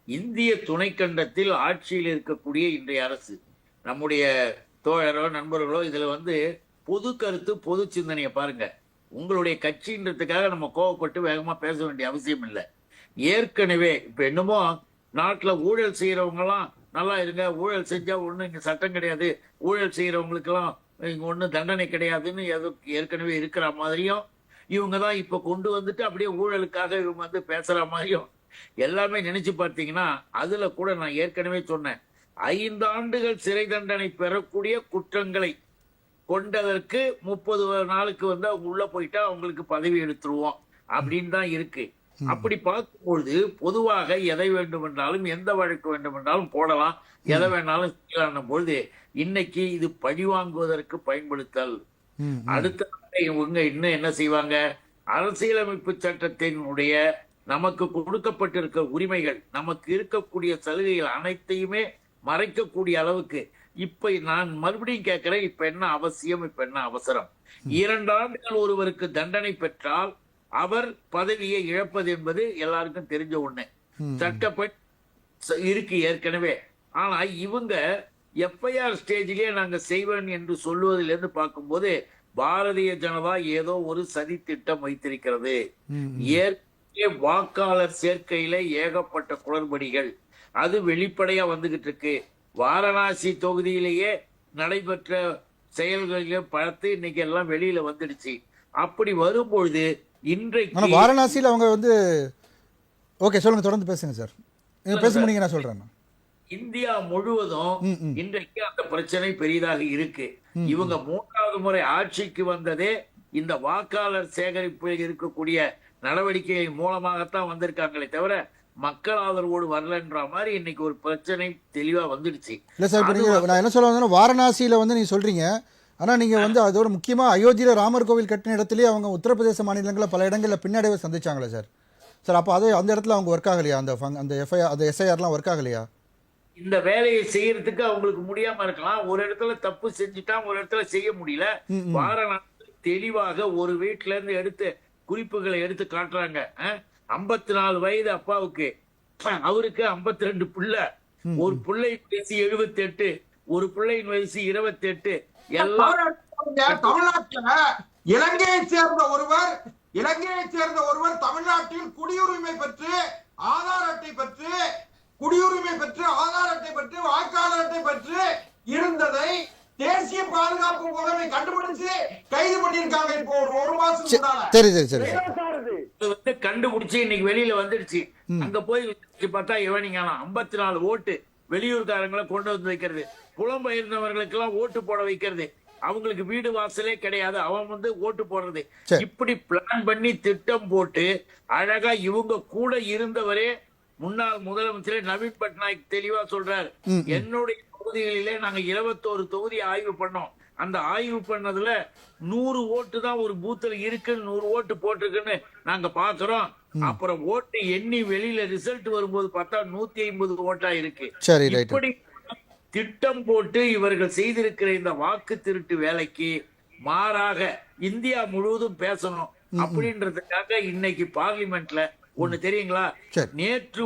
இந்திய துணைக்கண்டத்தில் ஆட்சியில் இருக்கக்கூடிய இன்றைய அரசு, நம்முடைய தோழரோ நண்பர்களோ இதுல பொது கருத்து பொது சிந்தனையை பாருங்க. உங்களுடைய கட்சின்றதுக்காக நம்ம கோவப்பட்டு வேகமா பேச வேண்டிய அவசியம் இல்லை. ஏற்கனவே இப்ப என்னமோ நாட்டுல ஊழல் செய்யறவங்க எல்லாம் நல்லா இருங்க, ஊழல் செஞ்சா ஒண்ணு இங்க சட்டம் கிடையாது, ஊழல் செய்யறவங்களுக்கு எல்லாம் இங்க ஒண்ணு தண்டனை கிடையாதுன்னு ஏற்கனவே இருக்கிற மாதிரியும், இவங்கதான் இப்ப கொண்டு வந்துட்டு அப்படியே ஊழலுக்காக இவங்க பேசுற மாதிரியும் எல்லாமே நினைச்சு பார்த்தீங்கன்னா, அதுல கூட நான் ஏற்கனவே சொன்னேன், 5 ஆண்டுகள் சிறை தண்டனை பெறக்கூடிய குற்றங்களை கொண்டதற்கு 30 நாளுக்கு அவங்க உள்ள போயிட்டா அவங்களுக்கு பதவி எடுத்துருவோம் அப்படின்னு தான் இருக்கு. அப்படி பார்க்கும்பொழுது பொதுவாக எதை வேண்டுமென்றாலும் எந்த வழக்கு வேண்டுமென்றாலும் போடலாம், எதை வேணாலும் செய்யலாம் பொழுது இன்னைக்கு இது பழிவாங்குவதற்கு பயன்படுத்தல். அடுத்த இவங்க இன்னும் என்ன செய்வாங்க, அரசியலமைப்பு சட்டத்தினுடைய நமக்கு கொடுக்கப்பட்டிருக்க உரிமைகள், நமக்கு இருக்கக்கூடிய சலுகைகள் அனைத்தையுமே மறைக்கக்கூடிய அளவுக்கு இப்ப நான் மறுபடியும் கேட்கிறேன், இப்ப என்ன அவசியம், இப்ப என்ன அவசரம்? 2 ஆண்டுகள் ஒருவருக்கு தண்டனை பெற்றால் அவர் பதவியை இழப்பது என்பது எல்லாருக்கும் தெரிஞ்ச ஒண்ணு, சட்டப்படி இருக்கு ஏற்கனவே. ஆனா இவங்க எஃப்ஐஆர் ஸ்டேஜிலே நாங்க செய்வேன் என்று சொல்லுவதிலிருந்து பார்க்கும்போது பாரதிய ஜனதா ஏதோ ஒரு சதி திட்டம் வைத்திருக்கிறது. வாக்காளர் சேர்க்கையில ஏகப்பட்ட குளறுபடிகள், அது வெளிப்படையா வந்துகிட்டு இருக்கு. வாரணாசி தொகுதியிலேயே நடைபெற்ற செயல்களில பார்த்து இன்னைக்கு எல்லாம் வெளியில வந்துடுச்சு. அப்படி வரும்பொழுது இன்றைக்கு வாரணாசியில் அவங்க வந்து ஓகே சொல்லுங்க, தொடர்ந்து பேசுங்க சார். நீங்க பேச முடியுங்க, நான் சொல்றேன். இந்தியா முழுவதும் இன்றைக்கு அந்த பிரச்சனை பெரிதாக இருக்கு. இவங்க 3வது முறை ஆட்சிக்கு வந்ததே இந்த வாக்காளர் சேகரிப்பில் இருக்கக்கூடிய நடவடிக்கை மூலமாகத்தான் வந்திருக்காங்களே தவிர மக்கள் ஆதரவோடு வரலன்ற மாதிரி இன்னைக்கு ஒரு பிரச்சனை தெளிவா வந்துடுச்சு. இல்ல சார், இப்போ நீங்க நான் என்ன சொல்ல வந்தேன்னா, வாரணாசியில வந்து நீங்க சொல்றீங்க, ஆனா நீங்க வந்து அதோட முக்கியமா அயோத்தியில ராமர் கோவில் கட்டின இடத்துலயே அவங்க உத்தரப்பிரதேச மாநிலங்களில் பல இடங்கள்ல பின்னடைவை சந்திச்சாங்களே சார். சார் அப்போ அது அந்த இடத்துல அவங்க ஒர்க் ஆகலையா? அந்த எஃப்ஐஆர் அந்த எஸ்ஐஆர்லாம் ஒர்க் ஆகலையா? இந்த வேலையை செய்யறதுக்கு அவங்களுக்கு முடியாம இருக்கலாம். ஒரு இடத்துல தப்பு செஞ்சுட்டா ஒரு இடத்துல செய்ய முடியல. வாரணாசி தெளிவாக ஒரு வீட்டுல இருந்து எடுத்து குறிப்புகளை எடுத்து காட்டுறாங்க. 54 வயது அப்பாவுக்கு, அவருக்கு 52 பிள்ளை, ஒரு பிள்ளை வயசு 78, ஒரு பிள்ளையின் வயசு 28. எல்லாம் தமிழ்நாட்டுல இலங்கையை சேர்ந்த ஒருவர் தமிழ்நாட்டில் குடியுரிமை பெற்று ஆதார் அட்டை பெற்று வாக்காளர் அட்டை பெற்று இருந்ததை தேசிய பாதுகாப்பு முகமை கண்டுபிடிச்சு கைது பண்ணிருக்காங்க. இப்போ ஒரு மாசம் கண்டுபிடிச்சு இன்னைக்கு வெளியில வந்துடுச்சு. அங்க போய் பார்த்தா இவனிங்க 54 ஓட்டு வெளியூர்காரங்களை கொண்டு வந்து வைக்கிறது, புலம்பெயர்ந்தவர்களுக்கு எல்லாம் ஓட்டு போட வைக்கிறது, அவங்களுக்கு வீடு வாசலே கிடையாது, அவன் வந்து ஓட்டு போடுறது. இப்படி பிளான் பண்ணி திட்டம் போட்டு அழகா இவங்க கூட இருந்தவரே முன்னாள் முதலமைச்சர் நவீன் பட்நாயக் தெளிவா சொல்றாரு, என்னுடைய தொகுதிகளிலே நாங்க 21 தொகுதி ஆய்வு பண்ணோம். அந்த ஆய்வு பண்ணதுல 100 ஓட்டு தான் ஒரு பூத்துல இருக்கு, 100 ஓட்டு போட்டிருக்குன்னு நாங்க பாக்குறோம். அப்புறம் ஓட்டு எண்ணி வெளியில ரிசல்ட் வரும்போது பார்த்தா 150 ஓட்டா இருக்கு. இப்படி திட்டம் போட்டு இவர்கள் செய்திருக்கிற இந்த வாக்கு திருட்டு வேலைக்கு மாறாக இந்தியா முழுவதும் பேசணும் அப்படின்றதுக்காக இன்னைக்கு பார்லிமெண்ட்ல ஒண்ணு தெரியுங்களா, நேற்று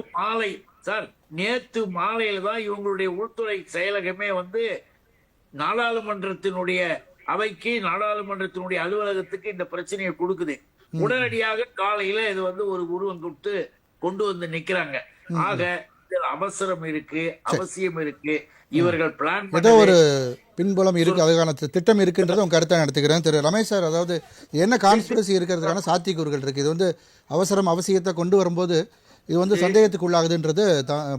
மாலையில தான் இவங்களுடைய உள்துறை செயலகமே வந்து நாடாளுமன்றத்தினுடைய அவைக்கு, நாடாளுமன்றத்தினுடைய அலுவலகத்துக்கு இந்த பிரச்சனையை கொடுக்குது. உடனடியாக காலையில இது வந்து ஒரு உருவம் கொடுத்து கொண்டு வந்து நிக்கிறாங்க. ஆக இதில் அவசரம் இருக்கு, அவசியம் இருக்கு. இவர்கள் பிளான் ஏதோ ஒரு பின்புலம் இருக்கு, அதுக்கான திட்டம் இருக்குன்றதை உங்க கருத்தை நடத்துக்கிறேன். திரு ரமேஷ் சார், அதாவது என்ன கான்ஸ்பிரசி இருக்கிறதுக்கான சாத்தியக்கூறுகள் இருக்கு? இது வந்து அவசியத்தை கொண்டு வரும்போது இது வந்து சந்தேகத்துக்கு உள்ளாகுதுன்றது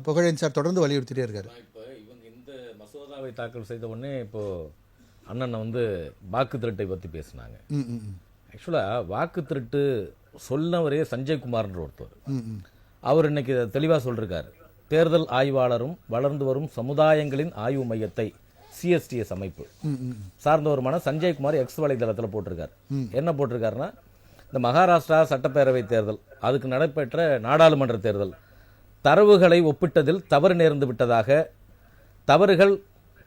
புகழேந்தி சார் தொடர்ந்து வலியுறுத்திட்டே இருக்காரு. இப்போ இவங்க இந்த மசோதாவை தாக்கல் செய்த உடனே இப்போ அண்ணன் வந்து வாக்கு திருட்டை பற்றி பேசினாங்க. ஆக்சுவலாக வாக்கு திருட்டு சொன்னவரே சஞ்சய்குமார்ன்ற ஒருத்தர், அவர் இன்னைக்கு தெளிவாக சொல்லிருக்காரு. தேர்தல் ஆய்வாளரும் வளர்ந்து வரும் சமுதாயங்களின் ஆய்வு மையத்தை CSTS அமைப்பு சார்ந்தவருமான சஞ்சய்குமார் எக்ஸ் வலைதளத்தில் போட்டிருக்காரு. என்ன போட்டிருக்காருன்னா, இந்த மகாராஷ்டிரா சட்டப்பேரவை தேர்தல், அதுக்கு நடைபெற்ற நாடாளுமன்ற தேர்தல் தரவுகளை ஒப்பிட்டதில் தவறு நேர்ந்து விட்டதாக,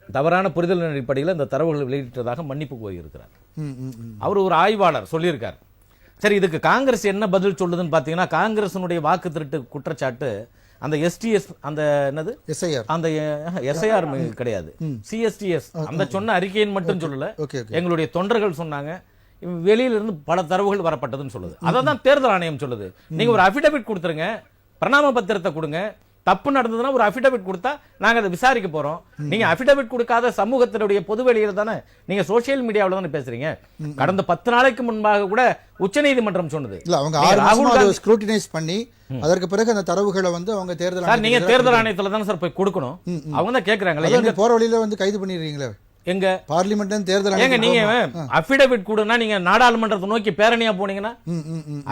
தவறான புரிதல் அடிப்படையில் இந்த தரவுகளை வெளியிட்டதாக மன்னிப்பு கோரியிருக்கிறார். அவர் ஒரு ஆய்வாளர் சொல்லியிருக்கார். சரி, இதுக்கு காங்கிரஸ் என்ன பதில் சொல்லுதுன்னு பார்த்தீங்கன்னா, காங்கிரஸினுடைய வாக்கு திருட்டு குற்றச்சாட்டு அந்த STS அந்த என்னது அந்த SIR கிடையாது, CSTS அந்த சொன்ன அறிக்கையின் மட்டும் சொல்லல, எங்களுடைய தொண்டர்கள் சொன்னாங்க, வெளியில இருந்து பல தரவுகள் வரப்பட்டதுன்னு சொல்லுது. அதான் தேர்தல் ஆணையம் சொல்லுது. நீங்க ஒரு அபிடவிட் கொடுத்துருங்க, பிரணாம பத்திரத்தை கொடுங்க, தப்பு நடந்ததுன்னா ஒரு அபிடவிட் கொடுத்தா நாங்க அதை விசாரிக்க போறோம். நீங்க அபிடவிட் கொடுக்காத சமூகத்தினுடைய பொது வெளியில தானே நீங்க சோசியல் மீடியாவில் தானே பேசுறீங்க. கடந்த 10 நாளைக்கு முன்பாக கூட உச்சநீதிமன்றம் சொன்னது, இல்ல அவங்க 6 மாசமா ஸ்க்ரூட்டினைஸ் பண்ணி அதற்கு பிறகு அந்த தரவுகளை வந்து அவங்க தேர்தல் நீங்க தேர்தல் ஆணையத்துல தானே சார் போய் கொடுக்கணும். அவங்க தான் கேக்குறாங்களே, எங்க போற வழியில வந்து கைது பண்ணிடுறீங்களே, எங்க பார்லிமெண்ட் தேர்தல் ஏங்க நீங்க அபிடவிட் கொடுனா நீங்க நாடாளுமன்றத்தை நோக்கி பேரணியா போனீங்கன்னா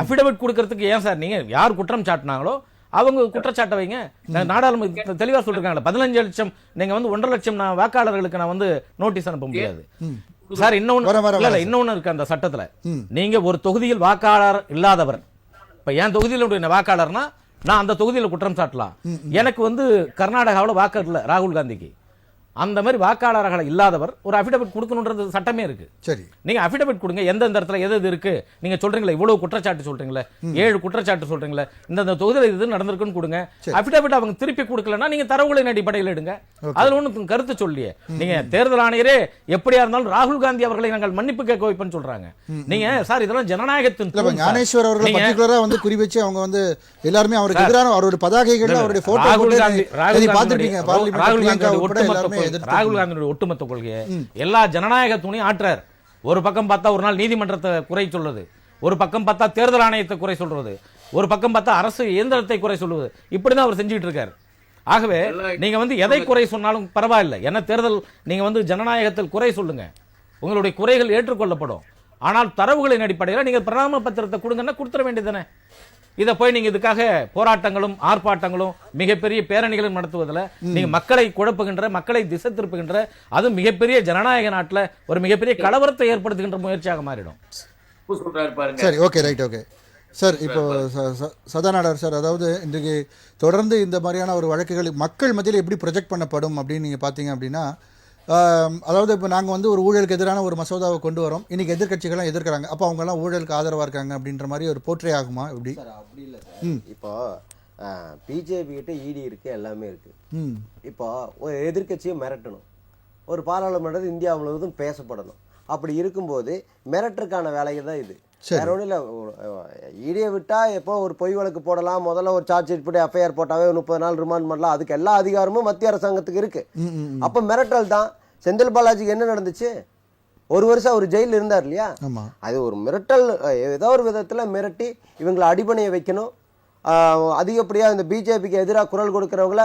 அபிடவிட் கொடுக்கறதுக்கு ஏன் சார் நீங்க யார் குற்றம் சாட்டினாங்களோ அவங்க குற்றச்சாட்டை வைங்க. நாடாளுமன்ற தெளிவா சொல்லிருக்காங்க, 15 லட்சம் நீங்க வந்து 1.5 லட்சம் வாக்காளர்களுக்கு நான் வந்து நோட்டீஸ் அனுப்ப முடியாது சார். இன்னொன்னு இருக்கு அந்த சட்டத்துல, நீங்க ஒரு தொகுதியில் வாக்காளர் இல்லாதவர், இப்ப என் தொகுதியில வாக்காளர்னா நான் அந்த தொகுதியில குற்றம் சாட்டலாம். எனக்கு வந்து கர்நாடகாவில் வாக்கு இல்ல ராகுல் காந்திக்கு, அந்த மாதிரி வாக்காளர்கள் இல்லாதவர் ஒரு அபிடவிட் கொடுக்கணும்ன்றது சட்டமே இருக்கு. சரி, நீங்க அபிடவிட் கொடுங்க, எந்தெந்த இடத்துல எது இருக்கு நீங்க சொல்றீங்களா, இவ்வளவு குற்றச்சாட்டு சொல்றீங்களா, 7 குற்றச்சாட்டு சொல்றீங்களா, இந்த தொகுதியில் இது நடந்திருக்குன்னு கொடுங்க. அபிடவிட் அவங்க திருப்பி கொடுக்கலன்னா நீங்க தரவுகளின் அடிப்படையில் எடுங்க. அதுல ஒன்றும் கருத்து சொல்லியே. நீங்க தேர்தல் ஆணையரே எப்படியா இருந்தாலும் ராகுல் காந்தி அவர்களை நாங்கள் மன்னிப்பு கேட்க வைப்பேன்னு சொல்றாங்க. நீங்க சார் இதெல்லாம் ஜனநாயகத்தின் ஞானேஸ்வர் அவர்களை பர்టిక్యులரா வந்து குறி வச்சு அவங்க வந்து எல்லாரும் அவருக்கு எதிரான அவருடைய பதாகைகள் அவருடைய போட்டோ ராகுல் காந்தியுடைய ஒட்டுமொத்த கொள்கையை எல்லா ஜனநாயக துணையும் ஆற்றார். ஒரு பக்கம் பார்த்தா ஒரு நாள் நீதிமன்றத்தை குறை சொல்றது, ஒரு பக்கம் பார்த்தா தேர்தல் ஆணையத்தை குறை சொல்றது, ஒரு பக்கம் பார்த்தா அரசு இயந்திரத்தை குறை சொல்வது, இப்படிதான் அவர் செஞ்சுட்டு இருக்காரு. ஆகவே நீங்க வந்து எதை குறை சொன்னாலும் பரவாயில்லை. என்ன தேர்தல் நீங்க வந்து ஜனநாயகத்தில் குறை சொல்லுங்க, உங்களுடைய குறைகள் ஏற்றுக்கொள்ளப்படும். ஆனால் தரவுகளின் அடிப்படையில் நீங்க பிரமாண பத்திரத்தை கொடுங்கன்னா கொடுத்துட வேண்டியதானே. இதை போய் நீங்க இதுக்காக போராட்டங்களும் ஆர்ப்பாட்டங்களும் மிகப்பெரிய பேரணிகளும் நடத்துவதில் நீங்க மக்களை குழப்புகின்ற, மக்களை திசை திருப்புகின்ற, அது மிகப்பெரிய ஜனநாயக நாட்டில் ஒரு மிகப்பெரிய கலவரத்தை ஏற்படுத்துகின்ற முயற்சியாக மாறிடும். சரி, ஓகே, ரைட், ஓகே சார். இப்போ சதாநாடர் சார், அதாவது இன்றைக்கு தொடர்ந்து இந்த மாதிரியான ஒரு வழக்குகள் மக்கள் மத்தியில் எப்படி ப்ரொஜெக்ட் பண்ணப்படும் அப்படின்னு நீங்கள் பார்த்தீங்க அப்படின்னா, அதாவது இப்போ நாங்கள் வந்து ஒரு ஊழலுக்கு எதிரான ஒரு மசோதாவை கொண்டு வரோம், இன்னைக்கு எதிர்கட்சிகள்லாம் எதிர்க்கிறாங்க, அப்போ அவங்கெல்லாம் ஊழலுக்கு ஆதரவாக இருக்காங்க அப்படின்ற மாதிரி ஒரு போற்றே ஆகுமா எப்படி? சார் அப்படி இல்லை சார். இப்போ பிஜேபி கிட்ட இடி இருக்கு, எல்லாமே இருக்கு. இப்போ ஒரு எதிர்கட்சியை மிரட்டணும், ஒரு பாராளுமன்றத்தில் இந்தியா முழுவதும் பேசப்படணும். அப்படி இருக்கும்போது மிரட்டுறதுக்கான வேலைகள் தான் இது. வேற ஒன்றும் இல்லை. இடியை விட்டா எப்போ ஒரு பொய் வழக்கு போடலாம், முதல்ல ஒரு சார்ஜ் ஷீட் போட்டு எஃப்ஐஆர் போட்டாவே 30 நாள் ரிமாண்ட் பண்ணலாம். அதுக்கு எல்லா அதிகாரமும் மத்திய அரசாங்கத்துக்கு இருக்கு. அப்ப மிரட்டல் தான். செந்தில் பாலாஜிக்கு என்ன நடந்துச்சு? 1 வருஷம் அவர் ஜெயிலில் இருந்தார் இல்லையா? அது ஒரு மிரட்டல். ஏதோ ஒரு விதத்துல மிரட்டி இவங்களை அடிபணிய வைக்கணும். அதிகப்படியா இந்த பிஜேபிக்கு எதிராக குரல் கொடுக்கிறவங்கள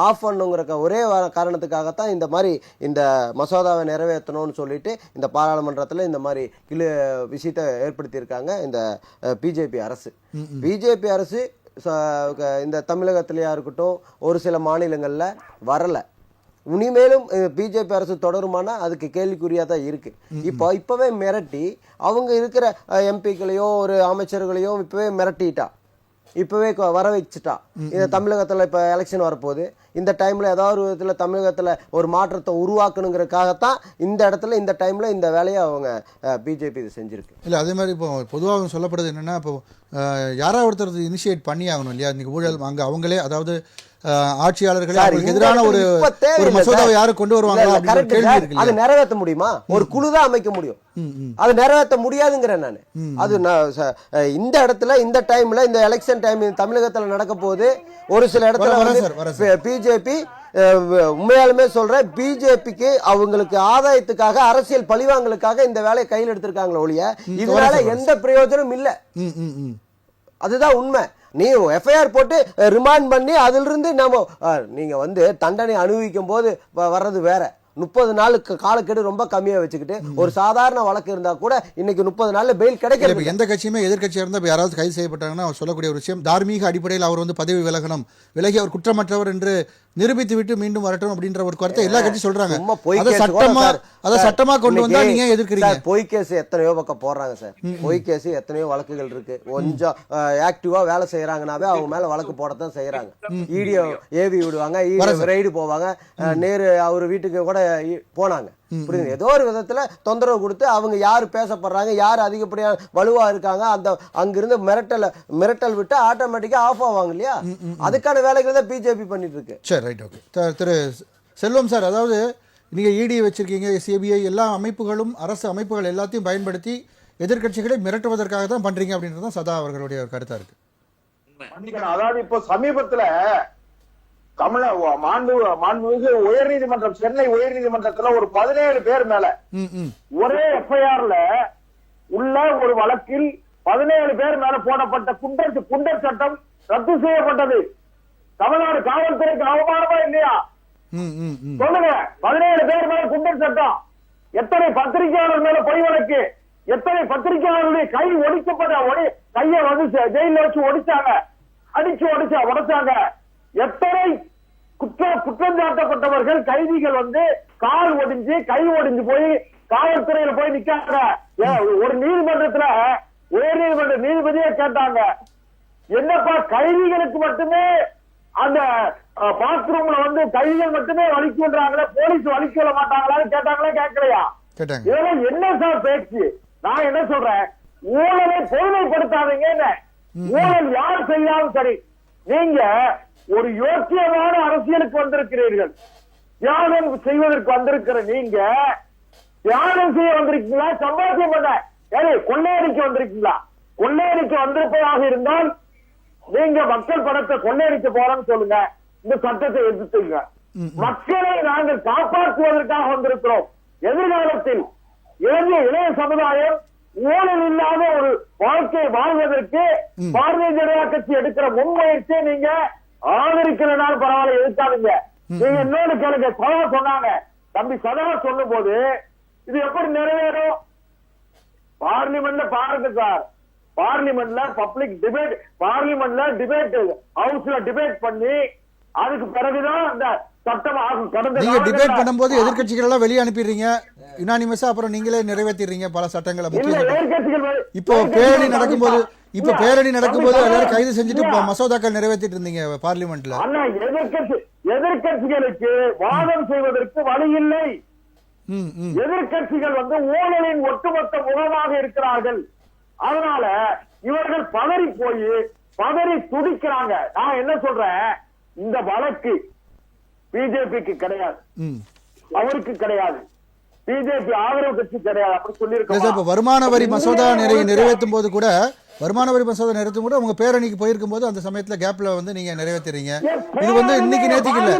ஆஃப் பண்ணுங்கிற ஒரே காரணத்துக்காகத்தான் இந்த மாதிரி இந்த மசோதாவை நிறைவேற்றணும்னு சொல்லிட்டு இந்த பாராளுமன்றத்தில் இந்த மாதிரி விஷயத்தை ஏற்படுத்தியிருக்காங்க இந்த பிஜேபி அரசு. பிஜேபி அரசு இந்த தமிழகத்திலேயா இருக்கட்டும், ஒரு சில மாநிலங்களில் வரலை. இனிமேலும் பிஜேபி அரசு தொடருமானா அதுக்கு கேள்விக்குறியா தான் இருக்கு. இப்பவே மிரட்டி அவங்க இருக்கிற எம்பிக்களையோ ஒரு அமைச்சர்களையோ இப்பவே மிரட்டிட்டா, இப்பவே வர வச்சுட்டா. இந்த தமிழகத்துல இப்ப எலெக்ஷன் வரப்போகுது, இந்த டைம்ல ஏதாவது ஒரு விதத்துல தமிழகத்துல ஒரு மாற்றத்தை உருவாக்கணுங்கிறதுக்காகத்தான் இந்த இடத்துல இந்த டைம்ல இந்த வேலையை அவங்க பிஜேபி இது செஞ்சிருக்கு. இல்லை, அதே மாதிரி இப்போ பொதுவாக சொல்லப்படுது என்னன்னா, இப்போ யாராவது ஒருத்தர் இனிஷியேட் பண்ணி ஆகணும் இல்லையா? இன்னைக்கு ஊழல் அங்கே அவங்களே, அதாவது ஆட்சியாளர்களே அவங்களுக்கு எதிரான ஒரு மசோதாவை யாரும் கொண்டு வருவாங்க, அது நிறைவேற்ற முடியுமா? ஒரு குழுதான் அமைக்க முடியும், அது நிறைவேற்ற முடியாதுங்கிறேன் நான். அது இந்த இடத்துல இந்த டைம்ல இந்த எலெக்ஷன் டைம் தமிழகத்துல நடக்க போது ஒரு சில இடத்துல பிஜேபி, உண்மையாலுமே சொல்றேன், பிஜேபிக்கு அவங்களுக்கு ஆதாயத்துக்காக அரசியல் பழிவாங்களுக்காக இந்த வேலையை கையில் எடுத்திருக்காங்களே ஒழிய இதனால எந்த பிரயோஜனம் இல்லை. அதுதான் உண்மை. நீ எஃப்ஐஆர் போட்டு ரிமாண்ட் பண்ணி அதில் இருந்து நம்ம நீங்க வந்து தண்டனை அனுபவிக்கும் போது வர்றது வேற. 30 நாளுக்கு காலக்கெடு ரொம்ப கம்மியா வச்சுக்கிட்டு ஒரு சாதாரண வழக்கு இருந்தா கூட இன்னைக்கு 30 நாள்ல பெயில் கிடைக்கிறது. எந்த கட்சியுமே எதிர்கட்சியா இருந்தா யாராவது கைது செய்யப்பட்டாங்கன்னா அவர் சொல்லக்கூடிய ஒரு விஷயம், தார்மீக அடிப்படையில் அவர் வந்து பதவி விலகி அவர் குற்றமற்றவர் என்று நிரூபித்து விட்டு மீண்டும் வரட்டும் அப்படின்ற ஒரு கருத்தை எல்லா கட்சியும் சொல்றாங்க. சட்டமா கொண்டு வந்தா நீங்க எதிர்க்கிறீங்க. பொய் கேஸ் எத்தனையோ பக்கம் போடுறாங்க சார். பொய் கேஸ் எத்தனையோ வழக்குகள் இருக்கு. கொஞ்சம் ஆக்டிவா வேலை செய்யறாங்கனாவே அவங்க மேல வழக்கு போடத்தான் செய்யறாங்க. ஈடியோ ஏவி விடுவாங்க, ரைடு போவாங்க. நேரு அவர் வீட்டுக்கு கூட போனாங்க. புரியுது? ஏதோ ஒரு விதத்துல தொந்தரவு கொடுத்து அவங்க யாரு பேசப்படுறாங்க, யாரு அதிகப்படியா வலுவா இருக்காங்க, அந்த அங்கிருந்து மிரட்டல் விட்டு ஆட்டோமேட்டிக்கா ஆஃப் ஆவாங்க இல்லையா? அதுக்கான வேலைகள் தான் பிஜேபி பண்ணிட்டு இருக்கு. சரி, ரைட், ஓகே. திரு செல்வம் சார், அதாவது நீங்க இடி வச்சிருக்கீங்க, சிபிஐ, எல்லா அமைப்புகளும் அரசு அமைப்புகள் எல்லாத்தையும் பயன்படுத்தி எதிர்கட்சிகளை மிரட்டுவதற்காக தான் பண்றீங்க அப்படின்றதான் சதா அவர்களுடைய கருத்தா இருக்கு. அதாவது இப்போ சமீபத்துல மாண்புமிகு உயர்நீதிமன்றம், சென்னை உயர்நீதிமன்றத்துல ஒரு 17 பேர் மேல ஒரே எஃப்ஐஆர்ல உள்ள ஒரு வழக்கில் 17 பேர் மேல போடப்பட்ட குண்டர் சட்டம் ரத்து செய்யப்பட்டது. தமிழ்நாடு காவல்துறைக்கு அவமானமா இல்லையா? சொல்லுங்க. 17 பேர் மேல குண்டர் சட்டம், எத்தனை பத்திரிகையாளர் மேல பொய் வழக்கு, எத்தனை பத்திரிகையாளருடைய கை ஒடிக்கப்பட்ட கையை வந்து ஜெயில வச்சு ஒடிச்சாங்க, அடிச்சு உடைச்சாங்க. எத்தனை குற்றம் சாட்டப்பட்டவர்கள் கைதிகள் வந்து கால் ஒடிஞ்சு கை ஒடிஞ்சு போய் காவல்துறையில போய் நிக்காங்க. ஒரு நீதிமன்றத்துல உயர்நீதிமன்ற நீதிபதியே கேட்டாங்க, என்னப்பா கைதிகளுக்கு மட்டுமே அந்த பாத்ரூம்ல வந்து கைகள் மட்டுமே வலிக்குன்றாங்களே, போலீஸ் வலிக்க விட மாட்டாங்களான்னு கேட்டாங்களே, கேட்கலையா? கேட்டாங்க. இதெல்லாம் என்ன சார் பேச்சு? நான் என்ன சொல்றேன், ஊழலை பொதுமைப்படுத்தாதீங்க. ஊழல் யார் செய்யாலும் சரி, நீங்க ஒரு யோக்கியமான அரசியலுக்கு வந்திருக்கிறீர்கள், தியாகம் செய்வதற்கு வந்திருக்கிற நீங்க தியாகம் செய்ய வந்திருக்கீங்களா, சம்பாத்தியம் பண்ண கொள்ளையடிக்க வந்திருக்கீங்களா? கொள்ளையடிக்க வந்திருப்பதாக இருந்தால் நீங்க மக்கள் பணத்தை கொள்ளையடிக்க போறோம்னு சொல்லுங்க, இந்த சட்டத்தை எதிர்த்துங்க. மக்களை நாங்கள் காப்பாற்றுவதற்காக வந்திருக்கிறோம். எதிர்காலத்தில் இளைய சமுதாயம் ஊழல் இல்லாத ஒரு வாழ்க்கை வாழ்வதற்கு பாரதிய ஜனதா கட்சி எடுக்கிற முன்முயற்சியை நீங்க ஆதரிக்கிறதுனால பரவாயில்ல, எதிர்க்காதீங்க. நீங்க இன்னொரு கேளுங்க, சதா சொன்னாங்க, தம்பி சதா சொல்லும் போது இது எப்படி நிறைவேறும்? பார்லிமெண்ட்ல பாருங்க சார், பார்லிமெண்ட்ல பப்ளிக் டிபேட், பார்லிமெண்ட்ல டிபேட் ஹவுஸ்ல டிபேட் பண்ணி அதுக்கு பிறகுதான் இந்த சட்டம் ஆகும். கடந்த நீங்க டிபேட் பண்ணும்போது எதிர்க்கட்சிகள் எல்லாம் வெளியே அனுப்பிடுறீங்க யுனானிமஸா, அப்புறம் நீங்களே நிறைவேற்றிடுறீங்க பல சட்டங்களை. இப்போ பேரணி நடக்கும்போது எல்லாரும் கைது செஞ்சுட்டு மசோதாக்கள் நிறைவேற்றிட்டு இருந்தீங்க பார்லிமெண்ட்ல. எதிர்க்கட்சிகளுக்கு வாதம் செய்வதற்கு வழி இல்லை. எதிர்க்கட்சிகள் வந்து ஊழலின் ஒட்டுமொத்த முகமாக இருக்கிறார்கள். அதனால இவர்கள் பதறி துடிக்கிறாங்க. நான் என்ன சொல்றேன், இந்த வழக்கு பிஜேபிக்கு கிடையாது, அவருக்கு கிடையாது, பிஜேபி ஆதரவு கட்சி கிடையாது அப்படி சொல்லியிருக்கோம். வருமான வரி மசோதா நிறைவேற்றும் போது கூட உங்க பேரணிக்கு போயிருக்கும் போது அந்த சமயத்துல கேப்ல வந்து நீங்க நிறைவேற்றுறீங்க. இது வந்து இன்னைக்கு நேற்றுக்கு இல்ல,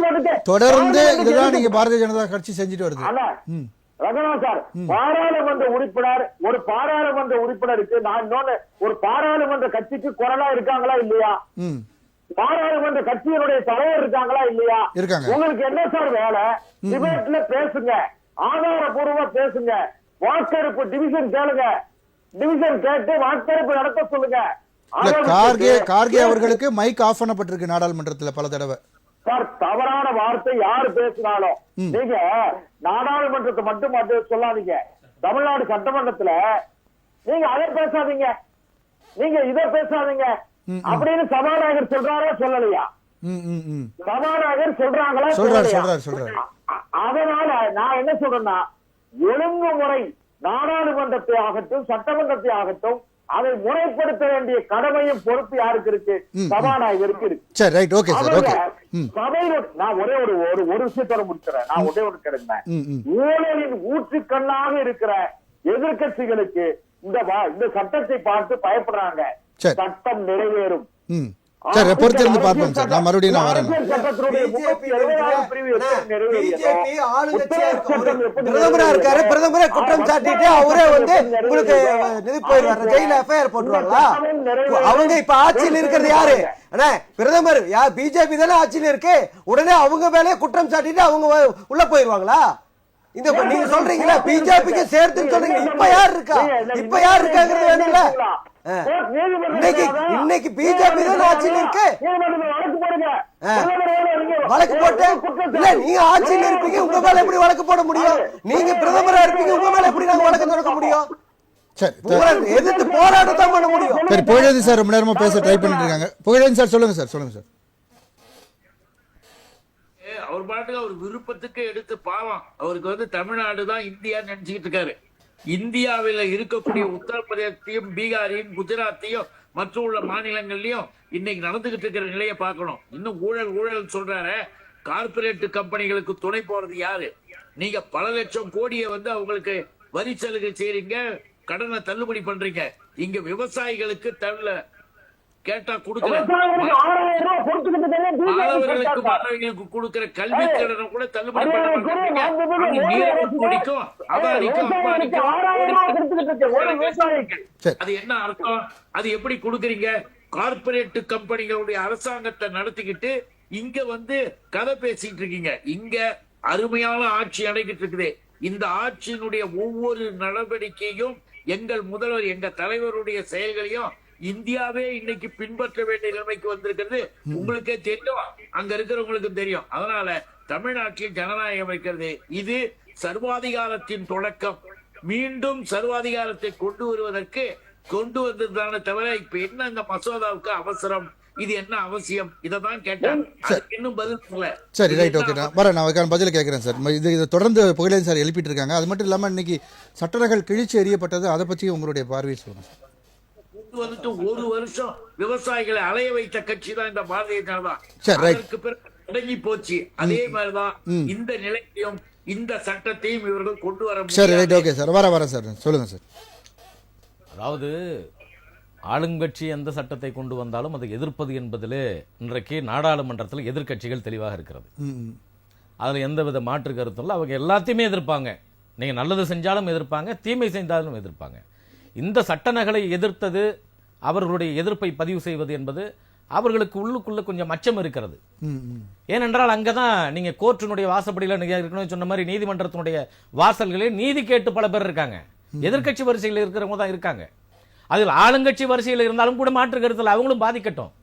தொடர்ந்து இதுதான் நீங்க பாரதிய ஜனதா கட்சி செஞ்சுட்டு வருது. ரகனா சார், பாராளுமன்ற உறுப்பினருக்கு நான் இன்னொன்னு, ஒரு பாராளுமன்ற கட்சிக்கு கொரோனா இருக்காங்களா இல்லையா? பாராளுமன்ற கட்சியினுடைய தலைவர் இருக்காங்களா இல்லையா? உங்களுக்கு என்ன சார் வேலை? டிபேட்ல பேசுங்க, ஆதாரபூர்வமா பேசுங்க, வாக்கெடுப்பு டிவிஷன் கேளுங்க, டிவிஷன் கேட்டு வாக்கெடுப்பு நடத்த சொல்லுங்க. கார்கே அவர்களுக்கு மைக் ஆஃப் பண்ணப்பட்டிருக்கு நாடாளுமன்றத்தில் பல தடவை. சார், தவறான வார்த்தை யாரு பேசினாலும் நீங்க நாடாளுமன்றத்தை மட்டும் சொல்லாதீங்க. தமிழ்நாடு சட்டமன்றத்துல நீங்க அதை பேசாதீங்க, நீங்க இதை பேசாதீங்க அப்படின்னு சபாநாயகர் சொல்றாரா சொல்லலையா? சபாநாயகர் சொல்றாங்களா? சொல்றாரு. அதனால நான் என்ன சொல்றேன்னா, ஒழுங்குமுறை நாடாளுமன்றத்தை ஆகட்டும் சட்டமன்றத்தை ஆகட்டும் அதை முறைப்படுத்த வேண்டிய கடமையும் பொறுப்பு யாருக்கு இருக்கு? சபாநாயகருக்கு இருக்கு. சபையில நான் ஒரு விஷயத்தோட முடிக்கிறேன். நான் ஒரே ஒரு கிடைக்கிறேன், ஊழலின் ஊற்றுக்கண்ணாக இருக்கிற எதிர்க்கட்சிகளுக்கு இந்த சட்டத்தை பார்த்து பயப்படுறாங்க. சட்டம் நிறைவேறும். பொறுத்திருந்து பார்ப்போம் சார். நான் மறுபடியும் வரேன். பிரதமரா இருக்காரு, பிரதமரை குற்றம் சாட்டிட்டு அவரே வந்து உங்களுக்கு நிதி போயிருவாரு, ஜெயில எஃப்ஐஆர் போட்டுருவாங்களா? அவங்க இப்ப ஆட்சியில் இருக்கிறது யாரு? பிரதமர் பிஜேபி தானே ஆட்சியில் இருக்கு. உடனே அவங்க மேலே குற்றம் சாட்டிட்டு அவங்க உள்ள போயிருவாங்களா? இந்த நீங்க சொல்றீங்களா பிஜேபிக்கு சேர்த்துன்னு சொல்றீங்க. இப்ப யார் இருக்காங்கிறது வேணும்ல. இன்னைக்கு பிஜேபி தான் ஆட்சியில் இருக்கு. வழக்கு போட்டு இல்ல, நீங்க ஆட்சியில் இருப்பீங்க, உங்க மேல எப்படி வழக்கு போட முடியும்? நீங்க பிரதமரா இருப்பீங்க, உங்க மேல எப்படி நாங்க வழக்கு நடக்க முடியும்? எதிர்த்து போராட்டம் பண்ண முடியும். சரி, புகழேந்தி சார் ரொம்ப நேரமா பேச ட்ரை பண்ணிட்டு இருக்காங்க. புகழேந்தி சார் சொல்லுங்க சார். அவர் பாட்டுக்கு அவர் விருப்பத்துக்கு எடுத்து பாவம், அவருக்கு வந்து தமிழ்நாடு தான் இந்தியா நினைச்சுக்கிட்டு இருக்காரு. இந்தியாவில் இருக்கக்கூடிய உத்தரப்பிரதேசத்தையும் பீகாரையும் குஜராத்தையும் மற்ற உள்ள மாநிலங்கள்லயும் இன்னைக்கு நடந்துகிட்டு இருக்கிற நிலையை பார்க்கணும். இன்னும் ஊழல் சொல்றாரு. கார்பரேட் கம்பெனிகளுக்கு துணை போறது யாரு? நீங்க பல லட்சம் கோடியை வந்து அவங்களுக்கு வரி சலுகை செய்றீங்க, கடனை தள்ளுபடி பண்றீங்க. இங்க விவசாயிகளுக்கு கேட்டா கொடுக்கிற மாணவர்களுக்கு மாணவிகளுக்கு கொடுக்கிற கல்வி கடனை கூட தள்ளுபடி பண்ண மாட்டேங்கிறீங்க. அது என்ன அர்த்தம்? அது எப்படி கொடுக்குறீங்க? கார்பரேட் கம்பெனிகளுடைய அரசாங்கத்தை நடத்திக்கிட்டு இங்க வந்து கதை பேசிட்டு இருக்கீங்க. இங்க அருமையான ஆட்சி அடைக்கிட்டு இருக்குது. இந்த ஆட்சியினுடைய ஒவ்வொரு நடவடிக்கையும் எங்கள் முதல்வர் எங்க தலைவருடைய செயல்களையும் இந்தியாவே இன்னைக்கு பின்பற்ற வேண்டிய நிலைமைக்கு வந்திருக்கிறது. உங்களுக்கே தெரியும், அங்க இருக்கிறவங்களுக்கு தெரியும். அதனால தமிழ்நாட்டில் ஜனநாயகம் இருக்கிறது. இது சர்வாதிகாரத்தின் தொடக்கம். மீண்டும் சர்வாதிகாரத்தை கொண்டு வருவதற்கு கொண்டு வந்ததுதானே தவிர இப்ப என்ன இந்த மசோதாவுக்கு அவசரம் இது என்ன அவசியம்? இதைதான் கேட்டேன். அதுக்கு இன்னும் பதில் இல்ல. சரி, ரைட், ஓகே. நான் அதுக்கான பதில கேட்குறேன் சார். இதை தொடர்ந்து புகழேந்தி சார் எழுப்பிட்டு இருக்காங்க. அது மட்டும் இல்லாமல் இன்னைக்கு சட்டங்கள் கிழிச்சு எறியப்பட்டது, அதை பற்றி உங்களுடைய பார்வையை சொல்லுங்க. வந்துட்டு ஒரு வருஷம் விவசாயிகளை அலைய வைத்த கட்சி தான் இந்த பாரதிய ஜனதா. சரி, ரைட். அதற்கு பிறகு அடங்கி போச்சு. அதே மாதிரிதான் இந்த நிலையையும் இந்த சட்டத்தையும் இவர்கள் கொண்டு வர முடியும். சரி, ரைட், ஓகே சார். வரேன் சார். சொல்லுங்க சார். அதாவது ஆளுங்கட்சி எந்த சட்டத்தை கொண்டு வந்தாலும் அதை எதிர்ப்பது என்பதிலே இன்றைக்கு நாடாளுமன்றத்தில் எதிர்க்கட்சிகள் தெளிவாக இருக்கிறது. அதில் எந்தவித மாற்று கருத்தும் இல்லை. அவங்க எல்லாத்தையுமே எதிர்ப்பாங்க. நீங்கள் நல்லது செஞ்சாலும் எதிர்ப்பாங்க, தீமை செய்தாலும் எதிர்ப்பாங்க. இந்த சட்ட நகலை எதிர்த்தது, அவர்களுடைய எதிர்ப்பை பதிவு செய்வது என்பது அவர்களுக்கு உள்ளுக்குள்ள கொஞ்சம் அச்சம் இருக்கிறது. ஏனென்றால் அங்கதான் நீங்க கோர்ட்டினுடைய வாசப்படியில் இருக்கணும்னு சொன்ன மாதிரி நீதிமன்றத்தினுடைய வாசல்களில் நீதி கேட்டு பல பேர் இருக்காங்க. எதிர்க்கட்சி வரிசையில் இருக்கிறவங்க தான் இருக்காங்க. அதில் ஆளுங்கட்சி வரிசையில் இருந்தாலும் கூட மாற்று கருத்தில் அவங்களும் பாதிக்கட்டும்.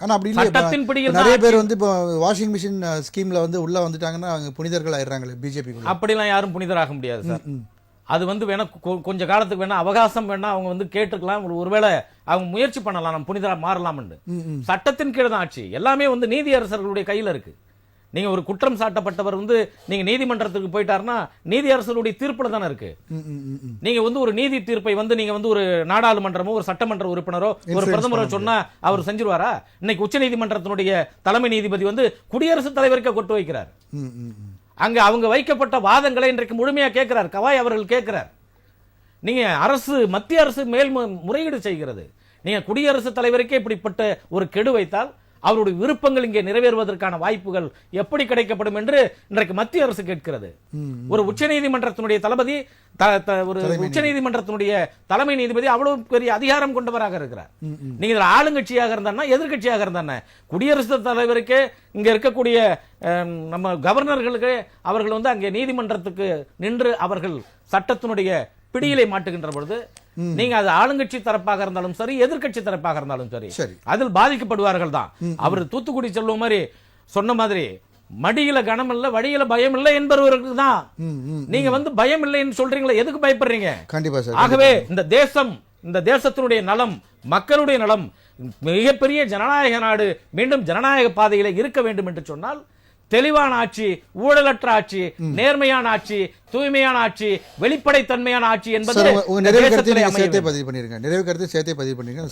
ஆனா அப்படி இல்லை. நிறைய பேர் வந்து இப்போ வாஷிங் மிஷின் ஸ்கீம்ல வந்து உள்ள வந்துட்டாங்கன்னா அவங்க புனிதர்கள் ஆயிடுறாங்களே பிஜேபி. அப்படிலாம் யாரும் புனிதராக முடியாது சார். அது வந்து வேணா கொஞ்ச காலத்துக்கு வேணா அவகாசம் வேணா அவங்க வந்து கேட்டுக்கலாம். ஒருவேளை அவங்க முயற்சி பண்ணலாம், நம்ம புனிதரா மாறலாம். சட்டத்தின் கீழ் தான் ஆட்சி. எல்லாமே வந்து நீதியரசர்களுடைய கையில இருக்கு. நீங்க ஒரு குற்றம் சாட்டப்பட்டவர் வந்து நீங்க நீதிமன்றத்துக்கு போயிட்டாருன்னா நீதியரசருடைய தீர்ப்புல தானே இருக்கு. நீங்க வந்து ஒரு நீதி தீர்ப்பை வந்து நீங்க வந்து ஒரு நாடாளுமன்றமோ ஒரு சட்டமன்ற உறுப்பினரோ ஒரு பிரதமரோ சொன்னா அவர் செஞ்சிருவாரா? இன்னைக்கு உச்ச நீதிமன்றத்தினுடைய தலைமை நீதிபதி வந்து குடியரசுத் தலைவருக்கு கொட்டு வைக்கிறார். அங்க அவங்க வைக்கப்பட்ட வாதங்களை இன்றைக்கு முழுமையா கேட்கிறார். கவாய் அவர்கள் கேட்கிறார். நீங்க அரசு, மத்திய அரசு மேல் முறையீடு செய்கிறது. நீங்க குடியரசுத் தலைவருக்கே இப்படிப்பட்ட ஒரு கெடு வைத்தால் அவருடைய விருப்பங்கள் இங்கே நிறைவேறுவதற்கான வாய்ப்புகள் எப்படி கிடைக்கப்படும் என்று இன்றைக்கு மத்திய அரசு கேட்கிறது. ஒரு உச்சநீதிமன்றத்தினுடைய தளபதி, ஒரு உச்சநீதிமன்றத்தினுடைய தலைமை நீதிபதி அவ்வளவு பெரிய அதிகாரம் கொண்டவராக இருக்கிறார். நீங்க இதுல ஆளுங்கட்சியாக இருந்தா எதிர்கட்சியாக இருந்தா குடியரசுத் தலைவருக்கு இங்க இருக்கக்கூடிய நம்ம கவர்னர்களுக்கு அவர்கள் வந்து அங்கே நீதிமன்றத்துக்கு நின்று அவர்கள் சட்டத்தினுடைய பிடியிலை மாட்டுகின்ற பொழுது நீங்க அது ஆளுங்கட்சி தரப்பாக இருந்தாலும் சரி, எதிர்கட்சி தரப்பாக இருந்தாலும் சரி, அதில் பாதிக்கப்படுவார்கள் தான். அவர் தூத்துக்குடி செல்லும் மாதிரி சொன்ன மாதிரி மடியில கனம் இல்ல, வழியில பயம் இல்லை என்பவர்களுக்கு தான். நீங்க வந்து பயம் இல்லைன்னு சொல்றீங்களா? எதுக்கு பயப்படுறீங்க? கண்டிப்பா சார். ஆகவே இந்த தேசம், இந்த தேசத்தினுடைய நலம், மக்களுடைய நலம், மிகப்பெரிய ஜனநாயக நாடு மீண்டும் ஜனநாயக பாதையில இருக்க வேண்டும் என்று சொன்னால் தெளிவான ஆட்சி, ஊழலற்ற ஆட்சி, நேர்மையான ஆட்சி, தூய்மையான ஆட்சி, வெளிப்படைத்தன்மையான ஆட்சி என்பது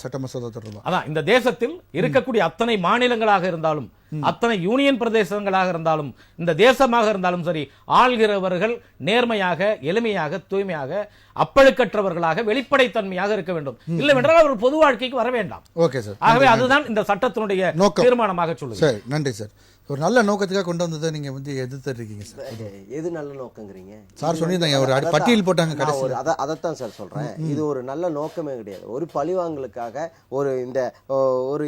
சட்ட மசோதா தொடர்பாக. அதான் இந்த தேசத்தில் இருக்கக்கூடிய அத்தனை மாநிலங்களாக இருந்தாலும், அத்தனை யூனியன் பிரதேசங்களாக இருந்தாலும், இந்த தேசமாக இருந்தாலும் சரி, ஆள்கிறவர்கள் நேர்மையாக, எளிமையாக, தூய்மையாக, அப்பழுக்கற்றவர்களாக, வெளிப்படைத்தன்மையாக இருக்க வேண்டும். இல்லை என்றால் அவர் பொது வாழ்க்கைக்கு வர வேண்டாம். Okay sir. ஆகவே அதுதான் இந்த சட்டத்தினுடைய தீர்மானமாக சொல்லுங்க. சரி, நன்றி சார். ஒரு நல்ல நோக்கத்துக்காக கொண்டு வந்ததை நீங்க வந்து எதிர்த்து இருக்கீங்க சார். எது நல்ல நோக்கங்கிறீங்க சார்? சொன்னீங்க ஒரு பட்டியல் போட்டாங்க. அதைத்தான் சார் சொல்றேன். இது ஒரு நல்ல நோக்கமே கிடையாது. ஒரு பழிவாங்கலுக்காக ஒரு இந்த ஒரு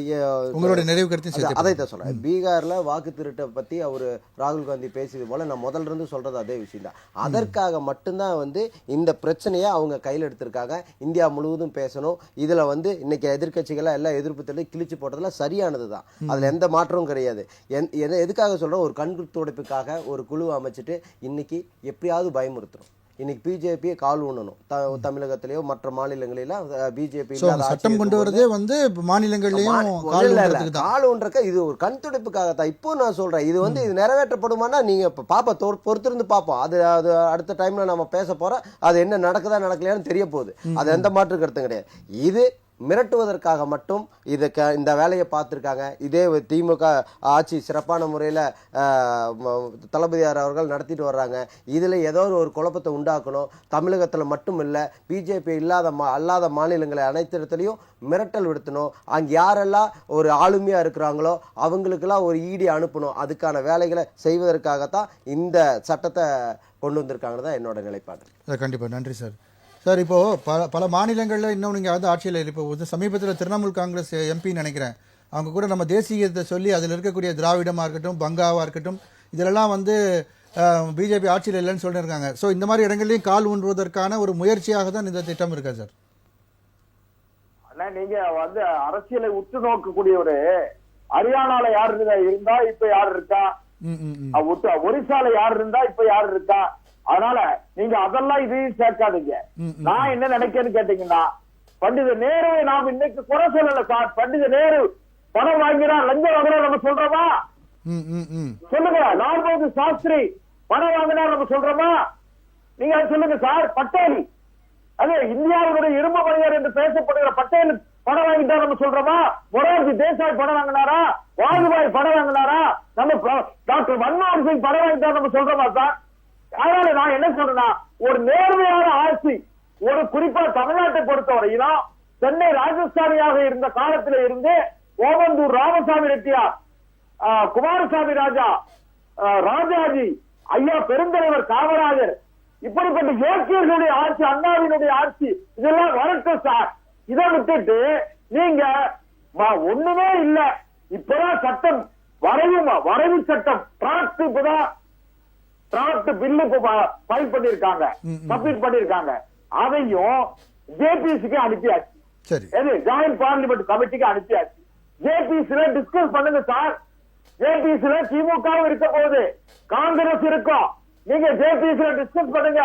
உங்களுடைய நிறைவு கருத்து அதைத்தான் சொல்றேன். பீகார்ல வாக்கு திருட்டை பத்தி அவரு ராகுல் காந்தி பேசியது போல நான் முதல்ல இருந்து சொல்றது அதே விஷயம் தான். அதற்காக மட்டும்தான் வந்து இந்த பிரச்சனையை அவங்க கையில் எடுத்திருக்காங்க. இந்தியா முழுவதும் பேசணும். இதுல வந்து இன்னைக்கு எதிர்கட்சிகளை எல்லாம் எதிர்ப்பு தெரிவித்து கிழிச்சு போட்டதுல சரியானதுதான். அதுல எந்த மாற்றமும் கிடையாது. எதுக்காக சொல்றோம்? ஒரு கண் துடைப்புக்காக ஒரு குழு அமைச்சிட்டு இன்னைக்கு எப்படியாவது பயமுறுத்துறோம். இன்னைக்கு பிஜேபியை கால் ஊனணும். தமிழகத்திலேயோ மற்ற மாநிலங்களிலும் பிஜேபி சட்டம் கொண்டு வரதே வந்து மாநிலங்கள்லயும் கால் ஊன்றக்க இது ஒரு கண் துடைப்புக்காகத்தான். இப்போ நான் சொல்றேன், இது வந்து இது நிறைவேற்றப்படுமானா நீங்க பாப்பா பொறுத்திருந்து பார்ப்போம். அது அடுத்த டைம்ல நம்ம பேச போறோம். அது என்ன நடக்குதா நடக்கலையான்னு தெரிய போகுது. அது எந்த மாற்று கருத்தும் கிடையாது. இது மிரட்டுவதற்காக மட்டும் இந்த வேலையை பார்த்துருக்காங்க. இதே திமுக ஆட்சி சிறப்பான முறையில் தளபதியார் அவர்கள் நடத்திட்டு வர்றாங்க. இதில் ஏதோ ஒரு குழப்பத்தை உண்டாக்கணும். தமிழகத்தில் மட்டும் இல்லை, பிஜேபி அல்லாத மாநிலங்களை அனைத்து இடத்துலையும் மிரட்டல் விடுத்தணும். அங்கே யாரெல்லாம் ஒரு ஆளுமையாக இருக்கிறாங்களோ அவங்களுக்கெல்லாம் ஒரு ஈடி அனுப்பணும். அதுக்கான வேலைகளை செய்வதற்காகத்தான் இந்த சட்டத்தை கொண்டு வந்திருக்காங்கன்னு தான் என்னோட நிலைப்பாடு. கண்டிப்பாக நன்றி சார். சார், இப்போது பல மாநிலங்களில் இன்னும் நீங்கள் வந்து ஆட்சியில் இப்போ சமீபத்தில் திரிணாமுல் காங்கிரஸ் எம்பின்னு நினைக்கிறேன், அவங்க கூட நம்ம தேசியத்தை சொல்லி அதில் இருக்கக்கூடிய திராவிடமாக இருக்கட்டும், பங்காவாக இருக்கட்டும், இதிலெல்லாம் வந்து பிஜேபி ஆட்சியில் இல்லைன்னு சொல்லியிருக்காங்க. ஸோ இந்த மாதிரி இடங்கள்லையும் கால் ஊன்றுவதற்கான ஒரு முயற்சியாக தான் இந்த திட்டம் இருக்கா சார்? ஆனால் நீங்கள் வந்து அரசியலை உற்று நோக்கக்கூடியவர் ஹரியானால யார் இருந்தா இப்ப யார் இருக்கா, ஒரிசால யார் இருந்தா இப்ப யார் இருக்கா. அதனால நீங்க அதெல்லாம் இதையும் சேர்க்காதீங்க. நான் என்ன நினைக்கிறேன்னு கேட்டீங்கன்னா, பண்டித நேருவை நாம் இன்னைக்கு குறை சொல்லல சார். பண்டித நேரு பணம் வாங்கினார், லஞ்சம் வாங்கினார் நம்ம சொல்றோமா? சொல்லுங்க. லால் பகதூர் சாஸ்திரி பணம் வாங்கினார் நம்ம சொல்றோமா? நீங்க சொல்லுங்க சார். பட்டேல், அது இந்தியாவுடைய இரும்பு மனிதர் என்று பேசப்படுகிற பட்டேல் பணம் வாங்கிட்டார் நம்ம சொல்றோமா? மொரார்ஜி தேசாய் பணம் வாங்கினாரா? வாஜ்பாய் பணம் வாங்கினாரா? நம்ம டாக்டர் மன்மோகன் சிங் பணம் வாங்கிட்டார் நம்ம சொல்றோமா சார்? அதனால நான் என்ன சொல்றேன்னா, ஒரு நேர்மையான ஆட்சி, ஒரு குறிப்பா தமிழ்நாட்டை பொறுத்தவரையிலும் சென்னை ராஜஸ்தானியாக இருந்த காலத்தில இருந்து ஓமந்தூர் ராமசாமி ரெட்டியார், குமாரசாமி ராஜா, ராஜாஜி, ஐயா பெருந்தலைவர் காமராஜர், இப்படிப்பட்ட யோக்கியர்களுடைய ஆட்சி, அண்ணாவினுடைய ஆட்சி, இதெல்லாம் வரட்டும் சார். இதை விட்டுட்டு நீங்க ஒண்ணுமே இல்ல, இப்பதான் சட்டம் வரைவு சட்டம் டிராப்ட் இப்பதான் டிராப்ட் பில்லு ஃபைல் பண்ணிருக்காங்க, சப்மிட் பண்ணிருக்காங்க. அதையும் ஜேபிசிக்கு அனுப்பியாச்சு, ஜாயிண்ட் பார்லிமெண்ட் கமிட்டிக்கு அனுப்பியாச்சு. ஜேபிசில டிஸ்கஸ் பண்ணுங்க சார். ஜேபிசில திமுகவும் இருக்க போகுது, காங்கிரஸ் இருக்கும், நீங்க ஜேபிசில டிஸ்கஸ் பண்ணுங்க.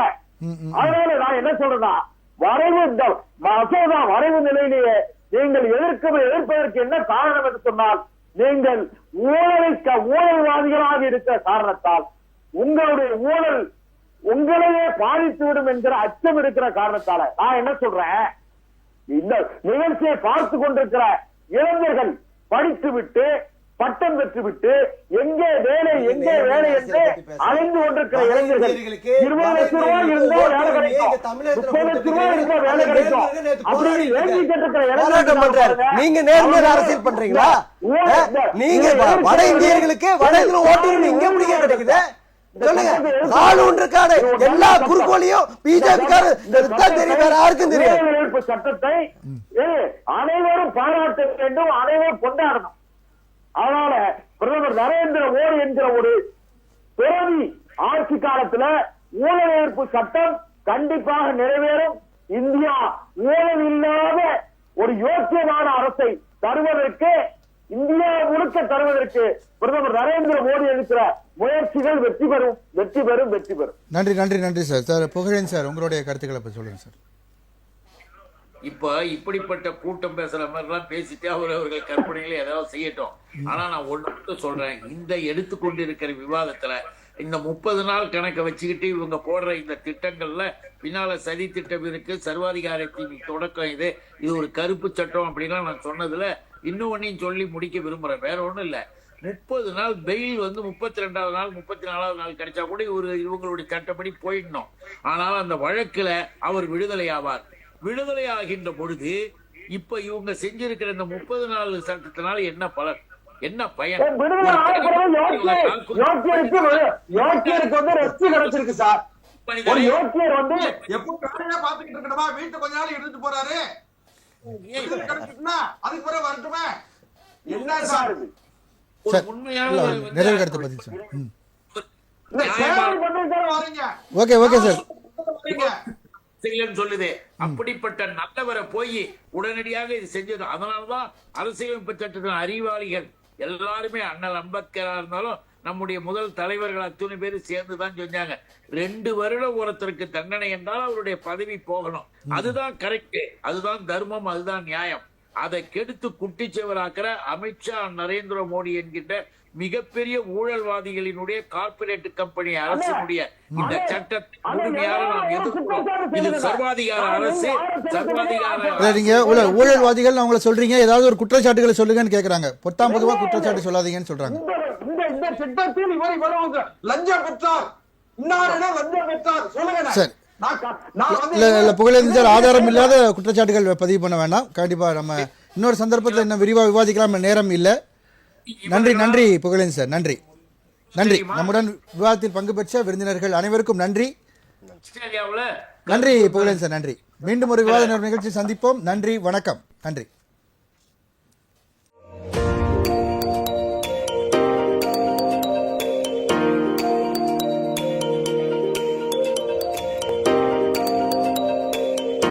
அதனால நான் என்ன சொல்றேன்னா, மசோதா வரைவு நிலையிலேயே நீங்கள் எதிர்ப்பதற்கு என்ன காரணம் என்று சொன்னால், நீங்கள் ஊழல்வாதிகளாக இருக்கிற காரணத்தால் உங்களுடைய ஊழல் உங்களையே பாதித்துவிடும் என்கிற அச்சம் இருக்கிற காரணத்தால நான் என்ன சொல்றேன், இந்த நிகழ்ச்சியை பார்த்து கொண்டிருக்கிற இளைஞர்கள் படித்துவிட்டு பட்டம் பெற்றுவிட்டு எங்கே வேலை என்று அலைந்து கொண்டிருக்கிற இளைஞர்கள் 20 லட்சம் ரூபாய் இருந்தா வேலை கிடைக்கும், 30 லட்சம் ரூபாய் இருந்தா வேலை கிடைக்கும் அப்படின்னு ஏங்கி கேட்டிருக்கிற இளைஞர்கள் நீங்க நேர்மையான அரசியல் பண்றீங்களா? நீங்க வட இந்தியர்களுக்கு வட இந்திய ஓட்டு இங்க எப்படி கிடைக்குது? எல்லா குறுக்கோளையும் சட்டத்தை அனைவரும் பாராட்ட வேண்டும், அனைவரும் கொண்டாடணும். அதனால பிரதமர் நரேந்திர மோடி என்கிற ஒரு துறவி ஆட்சி காலத்துல ஊழல் எதிர்ப்பு சட்டம் கண்டிப்பாக நிறைவேறும். இந்தியா ஊழல் இல்லாத ஒரு யோக்கியமான அரசை தருவதற்கு, இந்தியா முழுக்க தருவதற்கு பிரதமர் நரேந்திர மோடி எடுக்கிற முயற்சிகள் வெற்றி பெறும், வெற்றி பெறும், வெற்றி பெறும். நன்றி நன்றி நன்றி சார். சார் புகழேன் சார், உங்களுடைய கருத்துக்களை சொல்லுங்க சார். இப்ப இப்படிப்பட்ட கூட்டம் பேசுற மாதிரி எல்லாம் பேசிட்டு அவர்கள் கற்பனைகளை ஏதாவது செய்யட்டும். ஆனா நான் ஒன்று சொல்றேன், இந்த எடுத்துக்கொண்டிருக்கிற விவாதத்துல இந்த 30 நாள் கணக்கை வச்சுக்கிட்டு இவங்க போடுற இந்த திட்டங்கள்ல பின்னால சதி திட்டம் இருக்கு, சர்வாதிகாரத்தின் தொடக்கம் இது ஒரு கருப்பு சட்டம் அப்படின்லாம் நான் சொன்னதுல இன்னும் ஒன்னையும் சொல்லி முடிக்க விரும்புறேன். வேற ஒண்ணும் இல்ல, 30 நாள் பெயில் 32வது நாள் 34வது நாள் கிடைச்சா கூட இவங்களுடைய சட்டப்படி போயிடணும். ஆனால் அந்த வழக்குல அவர் விடுதலை ஆவார். விடுதலை ஆகின்ற பொழுது இப்ப இவங்க செஞ்சிருக்கிற இந்த 30 நாள் சட்டத்தினால என்ன பலன், என்ன பயன்? வீட்டு கொஞ்ச நாள் இருந்துட்டு போறாரு, அதுக்கு பிறகு வரட்டுமே. என்ன சார் நிறைவு கருத்து பதில் சார். ஓகே ஓகே சார் சொல்லுது. அப்படிப்பட்ட நல்லவரை போய் உடனடியாக இது செஞ்சது. அதனாலதான் அரசியலமைப்பு சட்டத்தின் அறிவாளிகள் எல்லாருமே அண்ணல் அம்பேத்கரா இருந்தாலும் நம்முடைய முதல் தலைவர்கள் அத்தனை பேர் சேர்ந்துதான் செஞ்சாங்க. 2 வருடம் ஒருத்தருக்கு தண்டனை என்றால் அவருடைய பதவி போகணும். அதுதான் கரெக்ட், அதுதான் தர்மம், அதுதான் நியாயம். அதை கெடுத்து குட்டிச்சவராக்கிற அமித்ஷா, நரேந்திர மோடி என்கின்ற மிகப்பெரிய ஊழல்வாதிகளினுடைய கார்பரேட் கம்பெனி அரசினுடைய இந்த சட்டத்தை முழுமையாக நாம் எதிர்க்கிறோம். இது சர்வாதிகார அரசு, சர்வாதிகார. நீங்க ஊழல்வாதிகள் அவங்கள சொல்றீங்க, ஏதாவது ஒரு குற்றச்சாட்டுகளை சொல்லுங்கன்னு கேக்குறாங்க. பொத்தாம் பொதுவா குற்றச்சாட்டு சொல்லாதீங்கன்னு சொல்றாங்க. இந்த திட்டத்தில் இவரை வருவாங்க லஞ்சம் பெற்றார், லஞ்சம் பெற்றார் சொல்லுங்க. சரி, புகழேந்தர் ஆதாரம் இல்லாத குற்றச்சாட்டுகள் பதிவு பண்ண வேண்டாம். கண்டிப்பா நம்ம இன்னொரு சந்தர்ப்பத்தில் இன்னும் விரிவாக விவாதிக்கலாம், நேரம் இல்லை. நன்றி நன்றி புகழேந்தர் சார், நன்றி நன்றி. நம்முடன் விவாதத்தில் பங்கு பெற்ற விருந்தினர்கள் அனைவருக்கும் நன்றி. நன்றி புகழேந்தர் சார், நன்றி. மீண்டும் ஒரு விவாத நிகழ்ச்சி சந்திப்போம். நன்றி, வணக்கம். நன்றி.